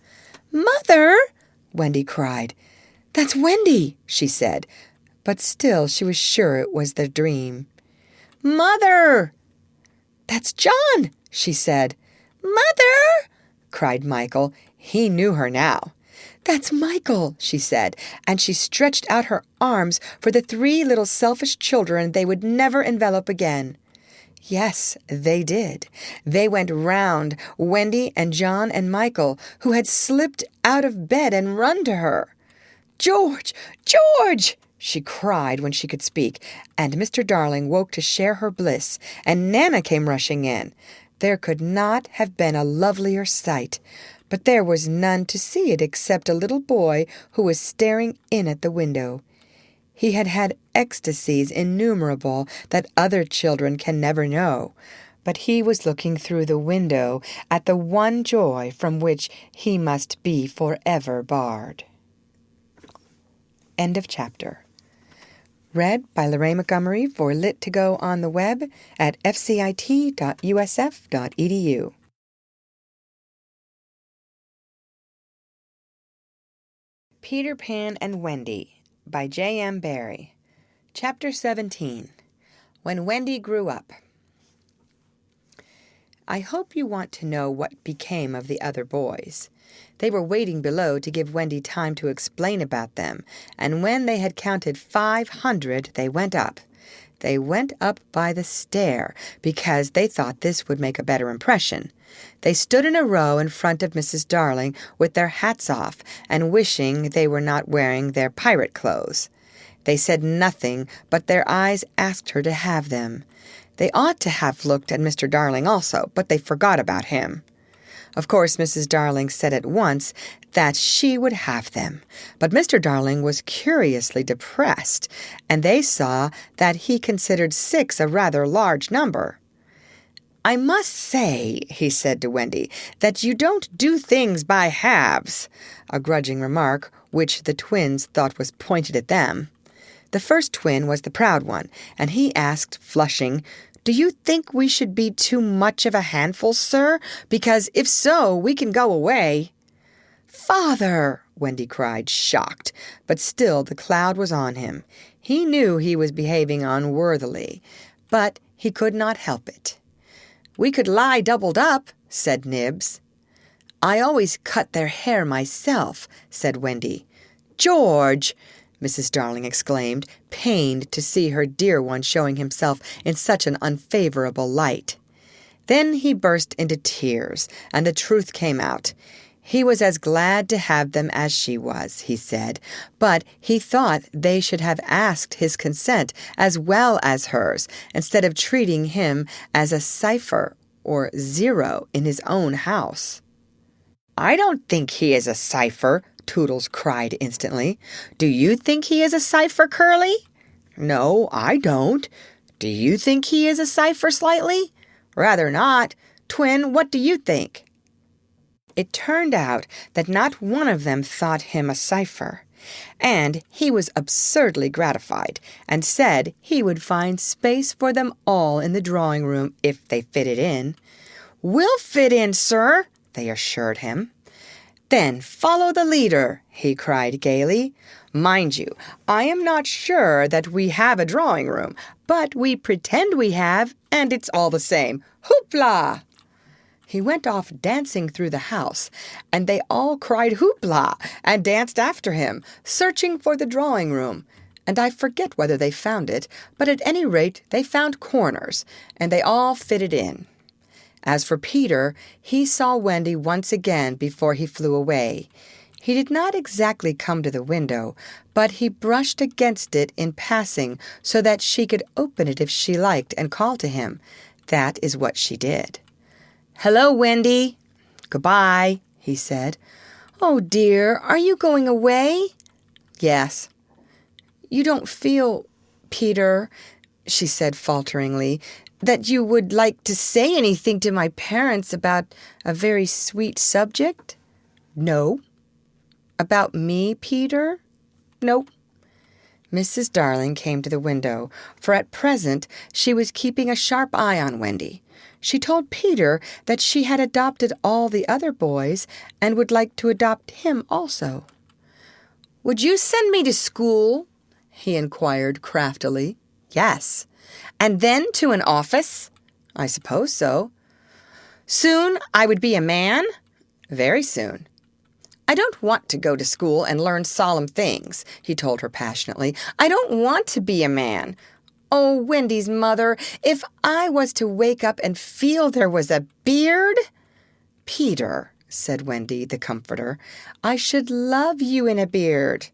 "Mother!" Wendy cried. "That's Wendy," she said, but still she was sure it was the dream. "Mother!" "That's John," she said. "Mother!" cried Michael. He knew her now. "That's Michael," she said, and she stretched out her arms for the three little selfish children they would never envelop again. Yes, they did. They went round Wendy and John and Michael, who had slipped out of bed and run to her. "George! George!" she cried when she could speak, and Mr. Darling woke to share her bliss, and Nana came rushing in. There could not have been a lovelier sight, but there was none to see it except a little boy who was staring in at the window. He had had ecstasies innumerable that other children can never know, but he was looking through the window at the one joy from which he must be forever barred. End of chapter. Read by Lorraine Montgomery for Lit to Go on the web at fcit.usf.edu. Peter, Pan and Wendy by J.M. Barrie. Chapter 17. When Wendy Grew Up. I hope you want to know what became of the other boys. They were waiting below to give Wendy time to explain about them, and when they had counted 500, they went up. They went up by the stair, because they thought this would make a better impression. They stood in a row in front of Mrs. Darling with their hats off, and wishing they were not wearing their pirate clothes. They said nothing, but their eyes asked her to have them. They ought to have looked at Mr. Darling also, but they forgot about him. Of course, Mrs. Darling said at once that she would have them, but Mr. Darling was curiously depressed, and they saw that he considered 6 a rather large number. "I must say," he said to Wendy, "that you don't do things by halves," a grudging remark which the twins thought was pointed at them. The first twin was the proud one, and he asked, flushing, "Do you think we should be too much of a handful, sir? Because if so, we can go away." "Father!" Wendy cried, shocked, but still the cloud was on him. He knew he was behaving unworthily, but he could not help it. "We could lie doubled up," said Nibs. "I always cut their hair myself," said Wendy. "George!" Mrs. Darling exclaimed, pained to see her dear one showing himself in such an unfavorable light. Then he burst into tears, and the truth came out. He was as glad to have them as she was, he said, but he thought they should have asked his consent as well as hers, instead of treating him as a cipher or 0 in his own house. "I don't think he is a cipher," Toodles cried instantly. "Do you think he is a cipher, Curly?" "No, I don't. Do you think he is a cipher, Slightly?" "Rather not. Twin, what do you think?" It turned out that not one of them thought him a cipher, and he was absurdly gratified, and said he would find space for them all in the drawing-room if they fitted in. "We'll fit in, sir," they assured him. "Then follow the leader," he cried gaily. "Mind you, I am not sure that we have a drawing-room, but we pretend we have, and it's all the same. Hoopla!" He went off dancing through the house, and they all cried hoopla and danced after him, searching for the drawing-room. And I forget whether they found it, but at any rate they found corners, and they all fitted in. As for Peter, he saw Wendy once again before he flew away. He did not exactly come to the window, but he brushed against it in passing so that she could open it if she liked and call to him. That is what she did. "Hello, Wendy." "Goodbye," he said. "Oh, dear, are you going away?" "Yes." "You don't feel, Peter," she said falteringly, "that you would like to say anything to my parents about a very sweet subject?" "No." "About me, Peter?" "No." Mrs. Darling came to the window, for at present she was keeping a sharp eye on Wendy. She told Peter that she had adopted all the other boys and would like to adopt him also. "Would you send me to school?" he inquired craftily. "Yes." "And then to an office?" "I suppose so." "Soon I would be a man?" "Very soon." "I don't want to go to school and learn solemn things," he told her passionately. "I don't want to be a man. Oh, Wendy's mother, if I was to wake up and feel there was a beard—" "Peter," said Wendy, the comforter, "I should love you in a beard."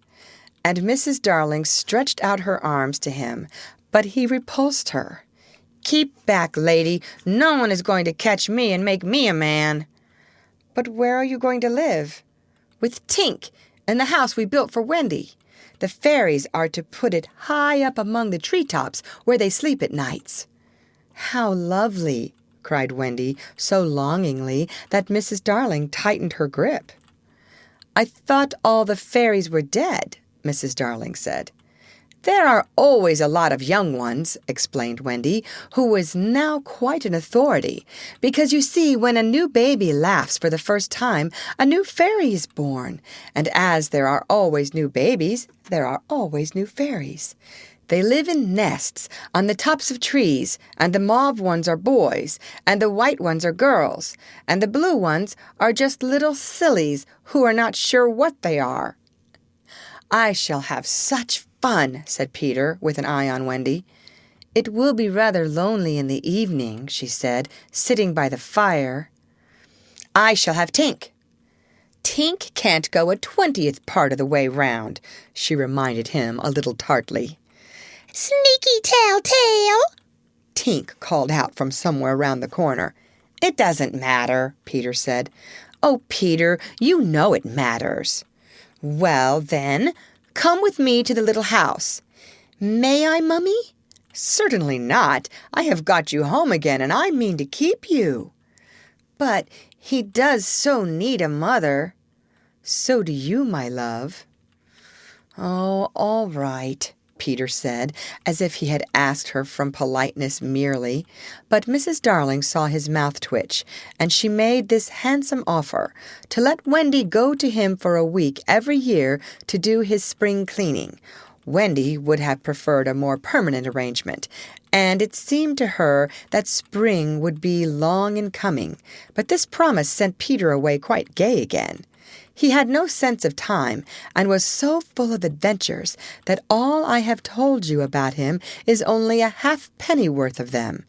And Mrs. Darling stretched out her arms to him, but he repulsed her. "Keep back, lady. No one is going to catch me and make me a man." "But where are you going to live?" "With Tink, in the house we built for Wendy. The fairies are to put it high up among the treetops where they sleep at nights." "How lovely!" cried Wendy so longingly that Mrs. Darling tightened her grip. "I thought all the fairies were dead," Mrs. Darling said. "There are always a lot of young ones," explained Wendy, who was now quite an authority, "because you see, when a new baby laughs for the first time, a new fairy is born, and as there are always new babies, there are always new fairies. They live in nests on the tops of trees, and the mauve ones are boys, and the white ones are girls, and the blue ones are just little sillies who are not sure what they are." "I shall have such fun," said Peter, with an eye on Wendy. "It will be rather lonely in the evening," she said, sitting by the fire. "I shall have Tink." "Tink can't go a 20th part of the way round," she reminded him a little tartly. "Sneaky telltale," Tink called out from somewhere round the corner. "It doesn't matter," Peter said. "Oh, Peter, you know it matters." "Well, then, come with me to the little house." "May I, Mummy?" "Certainly not. I have got you home again, and I mean to keep you." "But he does so need a mother." "So do you, my love." "Oh, all right," Peter said, as if he had asked her from politeness merely. But Mrs. Darling saw his mouth twitch, and she made this handsome offer, to let Wendy go to him for a week every year to do his spring cleaning. Wendy would have preferred a more permanent arrangement, and it seemed to her that spring would be long in coming, but this promise sent Peter away quite gay again. He had no sense of time, and was so full of adventures that all I have told you about him is only a halfpenny worth of them.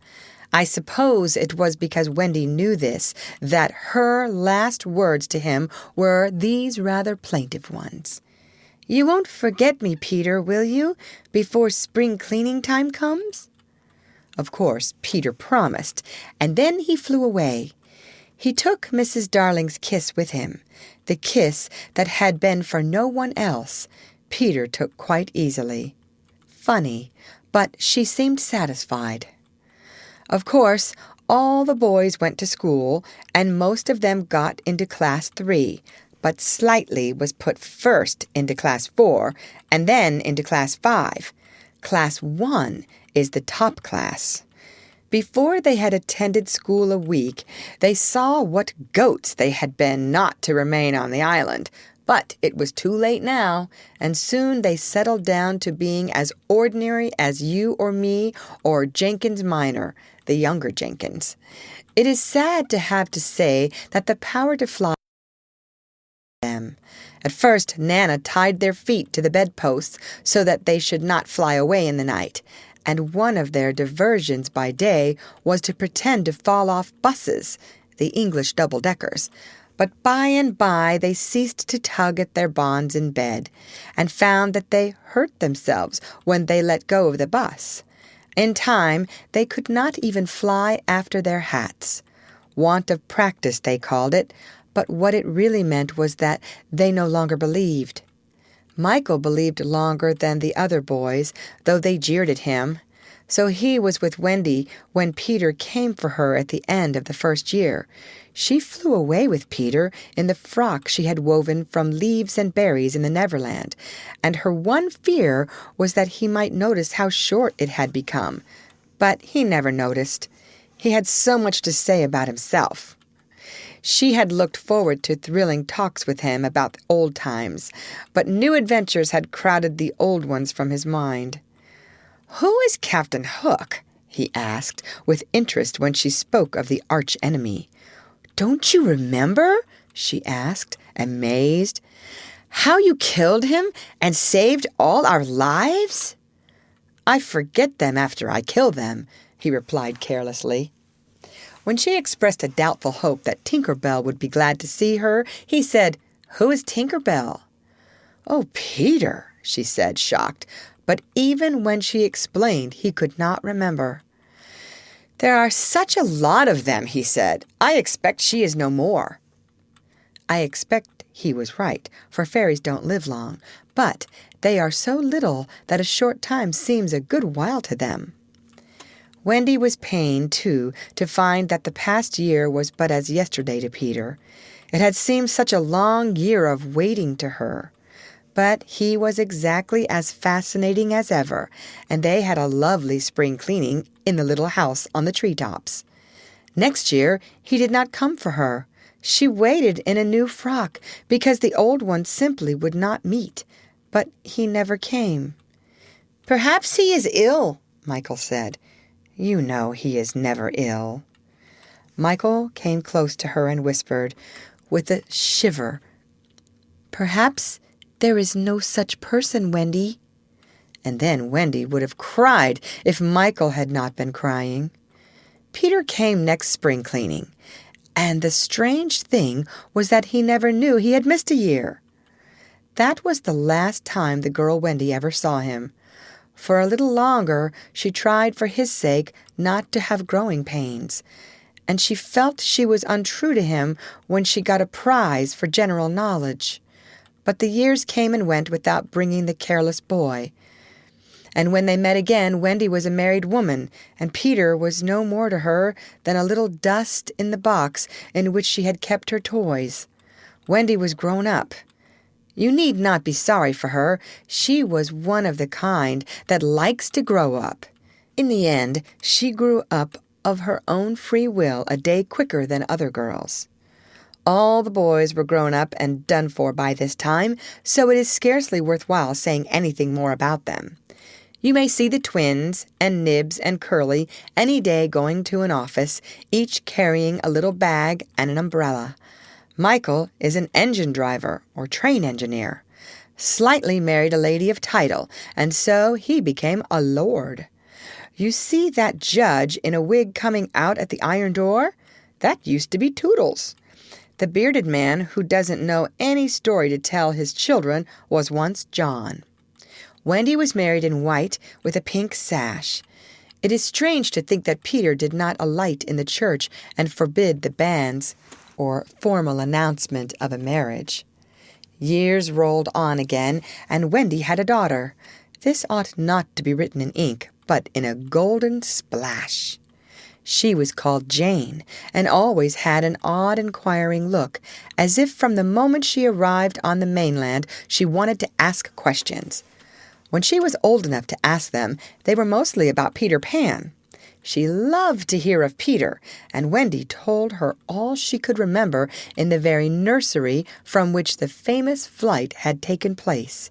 I suppose it was because Wendy knew this that her last words to him were these rather plaintive ones. "You won't forget me, Peter, will you, before spring cleaning time comes?" Of course, Peter promised, and then he flew away. He took Mrs. Darling's kiss with him. The kiss that had been for no one else, Peter took quite easily. Funny, but she seemed satisfied. Of course, all the boys went to school, and most of them got into Class 3, but Slightly was put first into Class 4, and then into Class 5. Class 1 is the top class. Before they had attended school a week, they saw what goats they had been not to remain on the island. But it was too late now, and soon they settled down to being as ordinary as you or me or Jenkins Minor, the younger Jenkins. It is sad to have to say that the power to fly them. At first, Nana tied their feet to the bedposts so that they should not fly away in the night, and one of their diversions by day was to pretend to fall off buses, the English double-deckers. But by and by they ceased to tug at their bonds in bed, and found that they hurt themselves when they let go of the bus. In time they could not even fly after their hats. Want of practice, they called it, but what it really meant was that they no longer believed. Michael believed longer than the other boys, though they jeered at him. So he was with Wendy when Peter came for her at the end of the first year. She flew away with Peter in the frock she had woven from leaves and berries in the Neverland, and her one fear was that he might notice how short it had become. But he never noticed. He had so much to say about himself. She had looked forward to thrilling talks with him about old times, but new adventures had crowded the old ones from his mind. "Who is Captain Hook?" he asked with interest when she spoke of the arch-enemy. "Don't you remember?" she asked, amazed. "How you killed him and saved all our lives?" "I forget them after I kill them," he replied carelessly. When she expressed a doubtful hope that Tinker Bell would be glad to see her, he said, "Who is Tinker Bell?" "Oh, Peter," she said, shocked, but even when she explained, he could not remember. "There are such a lot of them," he said. "I expect she is no more." I expect he was right, for fairies don't live long, but they are so little that a short time seems a good while to them. Wendy was pained, too, to find that the past year was but as yesterday to Peter. It had seemed such a long year of waiting to her. But he was exactly as fascinating as ever, and they had a lovely spring cleaning in the little house on the treetops. Next year he did not come for her. She waited in a new frock because the old one simply would not meet. But he never came. "Perhaps he is ill," Michael said. "You know he is never ill." Michael came close to her and whispered, with a shiver, "Perhaps there is no such person, Wendy." And then Wendy would have cried if Michael had not been crying. Peter came next spring cleaning, and the strange thing was that he never knew he had missed a year. That was the last time the girl Wendy ever saw him. For a little longer she tried for his sake not to have growing pains, and she felt she was untrue to him when she got a prize for general knowledge. But the years came and went without bringing the careless boy. And when they met again, Wendy was a married woman, and Peter was no more to her than a little dust in the box in which she had kept her toys. Wendy was grown up. You need not be sorry for her. She was one of the kind that likes to grow up. In the end, she grew up of her own free will a day quicker than other girls. All the boys were grown up and done for by this time, so it is scarcely worthwhile saying anything more about them. You may see the twins, and Nibs and Curly, any day going to an office, each carrying a little bag and an umbrella. Michael is an engine driver or train engineer. Slightly married a lady of title, and so he became a lord. You see that judge in a wig coming out at the iron door? That used to be Toodles. The bearded man who doesn't know any story to tell his children was once John. Wendy was married in white with a pink sash. It is strange to think that Peter did not alight in the church and forbid the banns or formal announcement of a marriage. Years rolled on again, and Wendy had a daughter. This ought not to be written in ink, but in a golden splash. She was called Jane, and always had an odd inquiring look, as if from the moment she arrived on the mainland she wanted to ask questions. When she was old enough to ask them, they were mostly about Peter Pan. She loved to hear of Peter, and Wendy told her all she could remember in the very nursery from which the famous flight had taken place.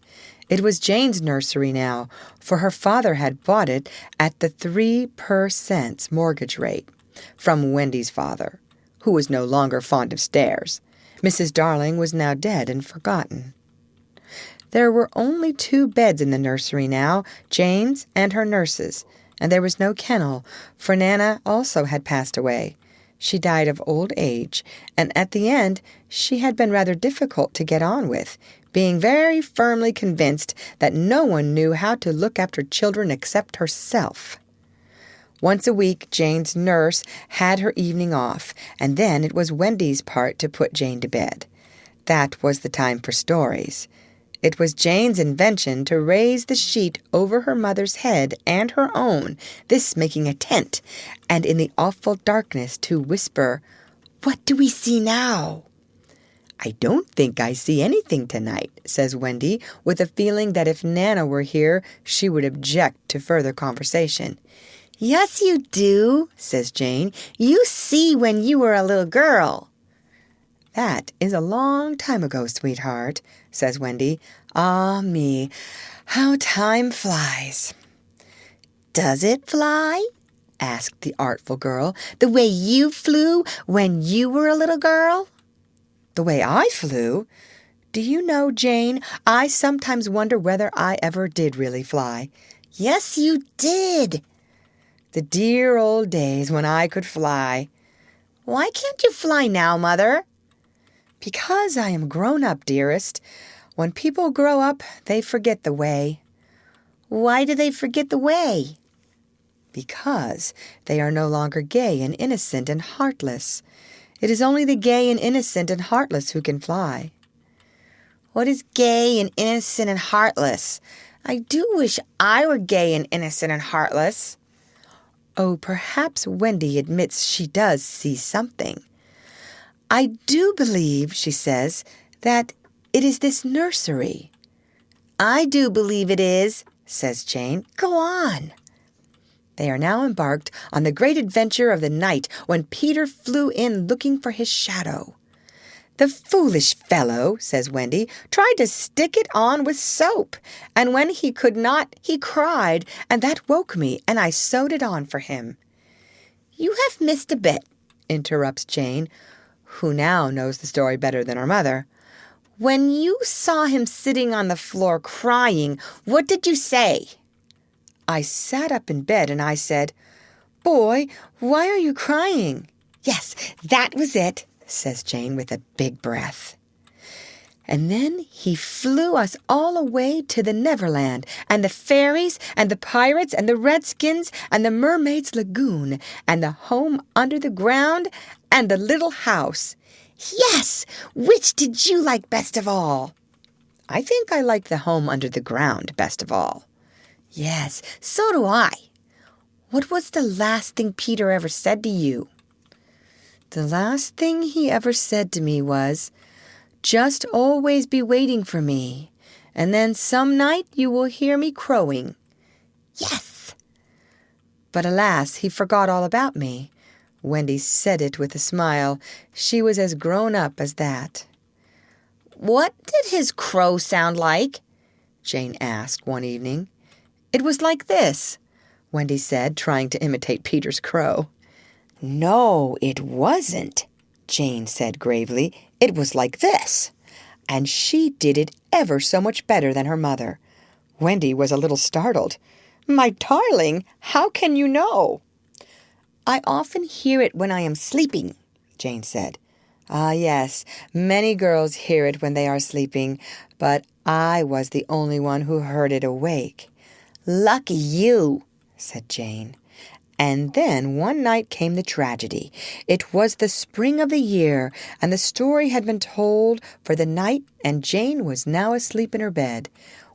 It was Jane's nursery now, for her father had bought it at the 3% mortgage rate, from Wendy's father, who was no longer fond of stairs. Mrs. Darling was now dead and forgotten. There were only 2 beds in the nursery now, Jane's and her nurse's, and there was no kennel, for Nana also had passed away. She died of old age, and at the end she had been rather difficult to get on with, being very firmly convinced that no one knew how to look after children except herself. Once a week Jane's nurse had her evening off, and then it was Wendy's part to put Jane to bed. That was the time for stories. It was Jane's invention to raise the sheet over her mother's head and her own, this making a tent, and in the awful darkness to whisper, "What do we see now?" "I don't think I see anything tonight," says Wendy, with a feeling that if Nana were here, she would object to further conversation. "Yes, you do," says Jane. "You see when you were a little girl." "That is a long time ago, sweetheart," says Wendy. "Ah, me, how time flies." "Does it fly?" asked the artful girl. "The way you flew when you were a little girl?" "The way I flew? Do you know, Jane, I sometimes wonder whether I ever did really fly." "Yes, you did." "The dear old days when I could fly." "Why can't you fly now, Mother?" "Because I am grown up, dearest. When people grow up, they forget the way." "Why do they forget the way?" "Because they are no longer gay and innocent and heartless. It is only the gay and innocent and heartless who can fly." "What is gay and innocent and heartless? I do wish I were gay and innocent and heartless." Oh, perhaps Wendy admits she does see something. "I do believe," she says, "that it is this nursery." "I do believe it is," says Jane. "Go on." They are now embarked on the great adventure of the night when Peter flew in looking for his shadow. "The foolish fellow," says Wendy, "tried to stick it on with soap, and when he could not, he cried, and that woke me, and I sewed it on for him." "You have missed a bit," interrupts Jane, who now knows the story better than her mother. "When you saw him sitting on the floor crying, what did you say?" "I sat up in bed and I said, 'Boy, why are you crying?'" "Yes, that was it," says Jane with a big breath. And then he flew us all away to the Neverland, and the fairies, and the pirates, and the redskins, and the mermaid's lagoon, and the home under the ground, and the little house. Yes! Which did you like best of all? I think I liked the home under the ground best of all. Yes, so do I. What was the last thing Peter ever said to you? The last thing he ever said to me was, "Just always be waiting for me, and then some night you will hear me crowing." Yes. But alas, he forgot all about me. Wendy said it with a smile. She was as grown up as that. What did his crow sound like? Jane asked one evening. It was like this, Wendy said, trying to imitate Peter's crow. No, it wasn't, Jane said gravely. It was like this. And she did it ever so much better than her mother. Wendy was a little startled. My darling, how can you know? I often hear it when I am sleeping, Jane said. Ah, yes, many girls hear it when they are sleeping, but I was the only one who heard it awake. Lucky you, said Jane. And then one night came the tragedy. It was the spring of the year, and the story had been told for the night, and Jane was now asleep in her bed.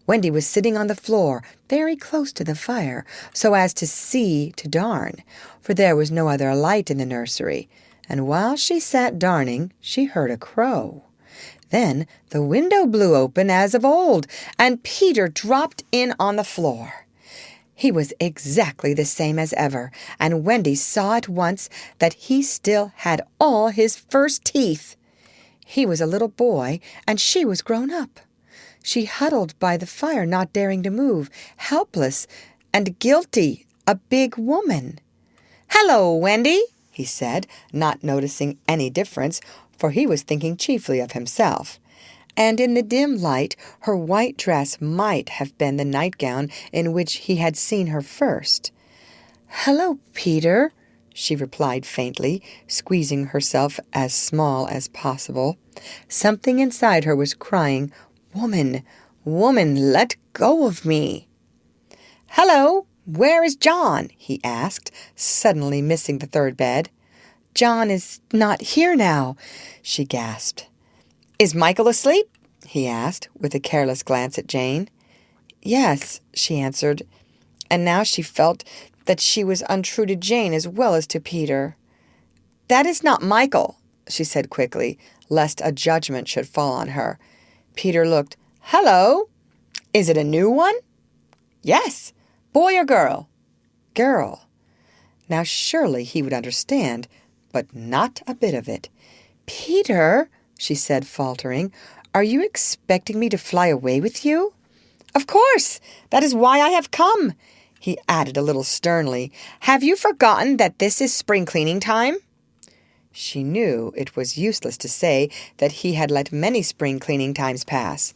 Wendy was sitting on the floor, very close to the fire, so as to see to darn, for there was no other light in the nursery. And while she sat darning, she heard a crow. Then the window blew open as of old, and Peter dropped in on the floor. He was exactly the same as ever, and Wendy saw at once that he still had all his first teeth. He was a little boy, and she was grown up. She huddled by the fire, not daring to move, helpless and guilty, a big woman. "Hello, Wendy," he said, not noticing any difference, for he was thinking chiefly of himself. And in the dim light, her white dress might have been the nightgown in which he had seen her first. "Hello, Peter," she replied faintly, squeezing herself as small as possible. Something inside her was crying, "Woman, woman, let go of me." "Hello, where is John?" he asked, suddenly missing the third bed. "John is not here now," she gasped. "Is Michael asleep?" he asked, with a careless glance at Jane. "Yes," she answered, and now she felt that she was untrue to Jane as well as to Peter. "That is not Michael," she said quickly, lest a judgment should fall on her. Peter looked. "Hello, is it a new one?" "Yes. Boy or girl?" "Girl." Now surely he would understand, but not a bit of it. "Peter," she said, faltering, "are you expecting me to fly away with you?" "Of course. That is why I have come," he added a little sternly. "Have you forgotten that this is spring cleaning time?" She knew it was useless to say that he had let many spring cleaning times pass.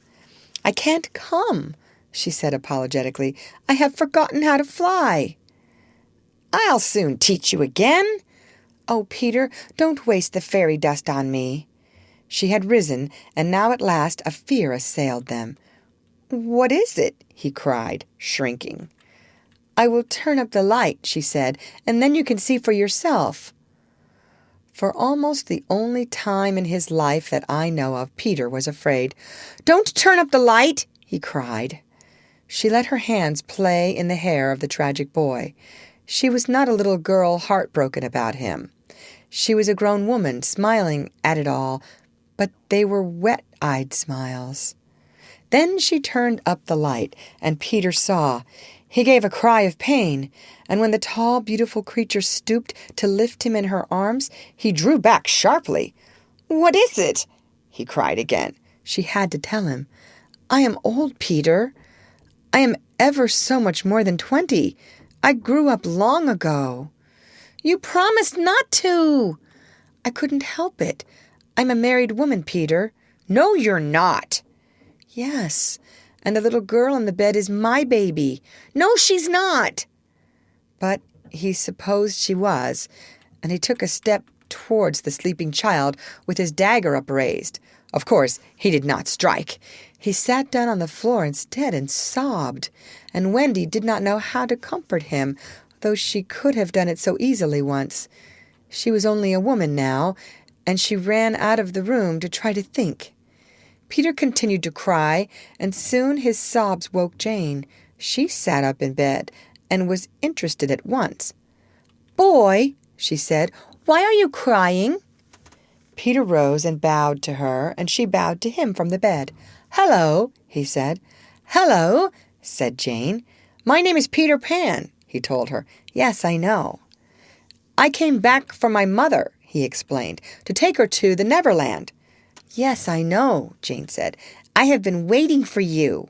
"I can't come," she said apologetically. "I have forgotten how to fly." "I'll soon teach you again." "Oh, Peter, don't waste the fairy dust on me." She had risen, and now at last a fear assailed them. "What is it?" he cried, shrinking. "I will turn up the light," she said, "and then you can see for yourself." For almost the only time in his life that I know of, Peter was afraid. "Don't turn up the light!" he cried. She let her hands play in the hair of the tragic boy. She was not a little girl heartbroken about him. She was a grown woman, smiling at it all, but they were wet-eyed smiles. Then she turned up the light, and Peter saw. He gave a cry of pain, and when the tall, beautiful creature stooped to lift him in her arms, he drew back sharply. "What is it?" he cried again. She had to tell him. "I am old, Peter. I am ever so much more than 20. I grew up long ago." "You promised not to." "I couldn't help it. I'm a married woman, Peter." "No, you're not." "Yes, and the little girl in the bed is my baby." "No, she's not." But he supposed she was, and he took a step towards the sleeping child with his dagger upraised. Of course, he did not strike. He sat down on the floor instead and sobbed, and Wendy did not know how to comfort him, though she could have done it so easily once. She was only a woman now, and she ran out of the room to try to think. Peter continued to cry, and soon his sobs woke Jane. She sat up in bed and was interested at once. "Boy," she said, "why are you crying?" Peter rose and bowed to her, and she bowed to him from the bed. "Hello," he said. "Hello," said Jane. "My name is Peter Pan," he told her. "Yes, I know." "I came back from my mother," he explained, "to take her to the Neverland." "Yes, I know," Jane said. "I have been waiting for you."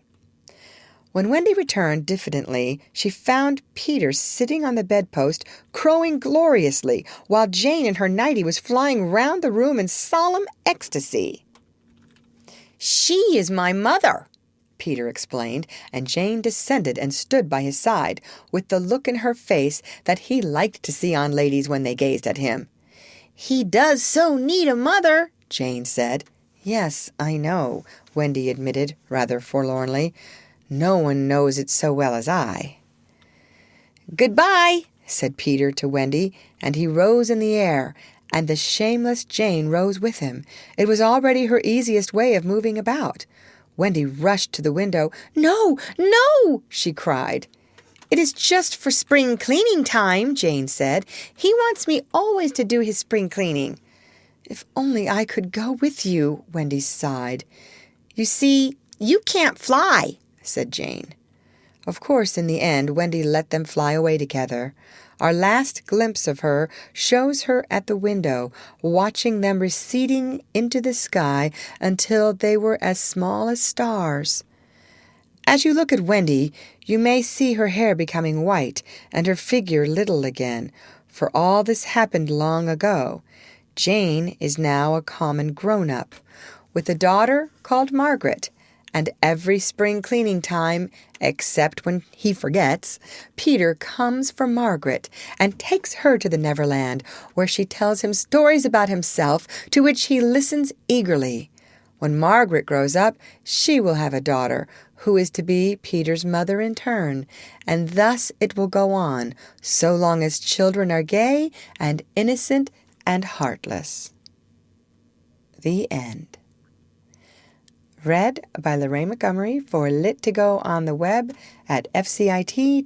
When Wendy returned diffidently, she found Peter sitting on the bedpost, crowing gloriously, while Jane in her nightie was flying round the room in solemn ecstasy. "She is my mother," Peter explained, and Jane descended and stood by his side, with the look in her face that he liked to see on ladies when they gazed at him. "He does so need a mother," Jane said. "Yes, I know," Wendy admitted, rather forlornly. "No one knows it so well as I." "Goodbye," said Peter to Wendy, and he rose in the air, and the shameless Jane rose with him. It was already her easiest way of moving about. Wendy rushed to the window. "No, no!" she cried. "It is just for spring cleaning time," Jane said. "He wants me always to do his spring cleaning." "If only I could go with you," Wendy sighed. "You see, you can't fly," said Jane. Of course, in the end, Wendy let them fly away together. Our last glimpse of her shows her at the window, watching them receding into the sky until they were as small as stars. As you look at Wendy, you may see her hair becoming white and her figure little again, for all this happened long ago. Jane is now a common grown-up, with a daughter called Margaret, and every spring cleaning time, except when he forgets, Peter comes for Margaret and takes her to the Neverland, where she tells him stories about himself, to which he listens eagerly. When Margaret grows up, she will have a daughter, who is to be Peter's mother in turn, and thus it will go on, so long as children are gay and innocent and heartless. The end. Read by Lorraine Montgomery for Lit to Go on the web at fcit.usf.edu.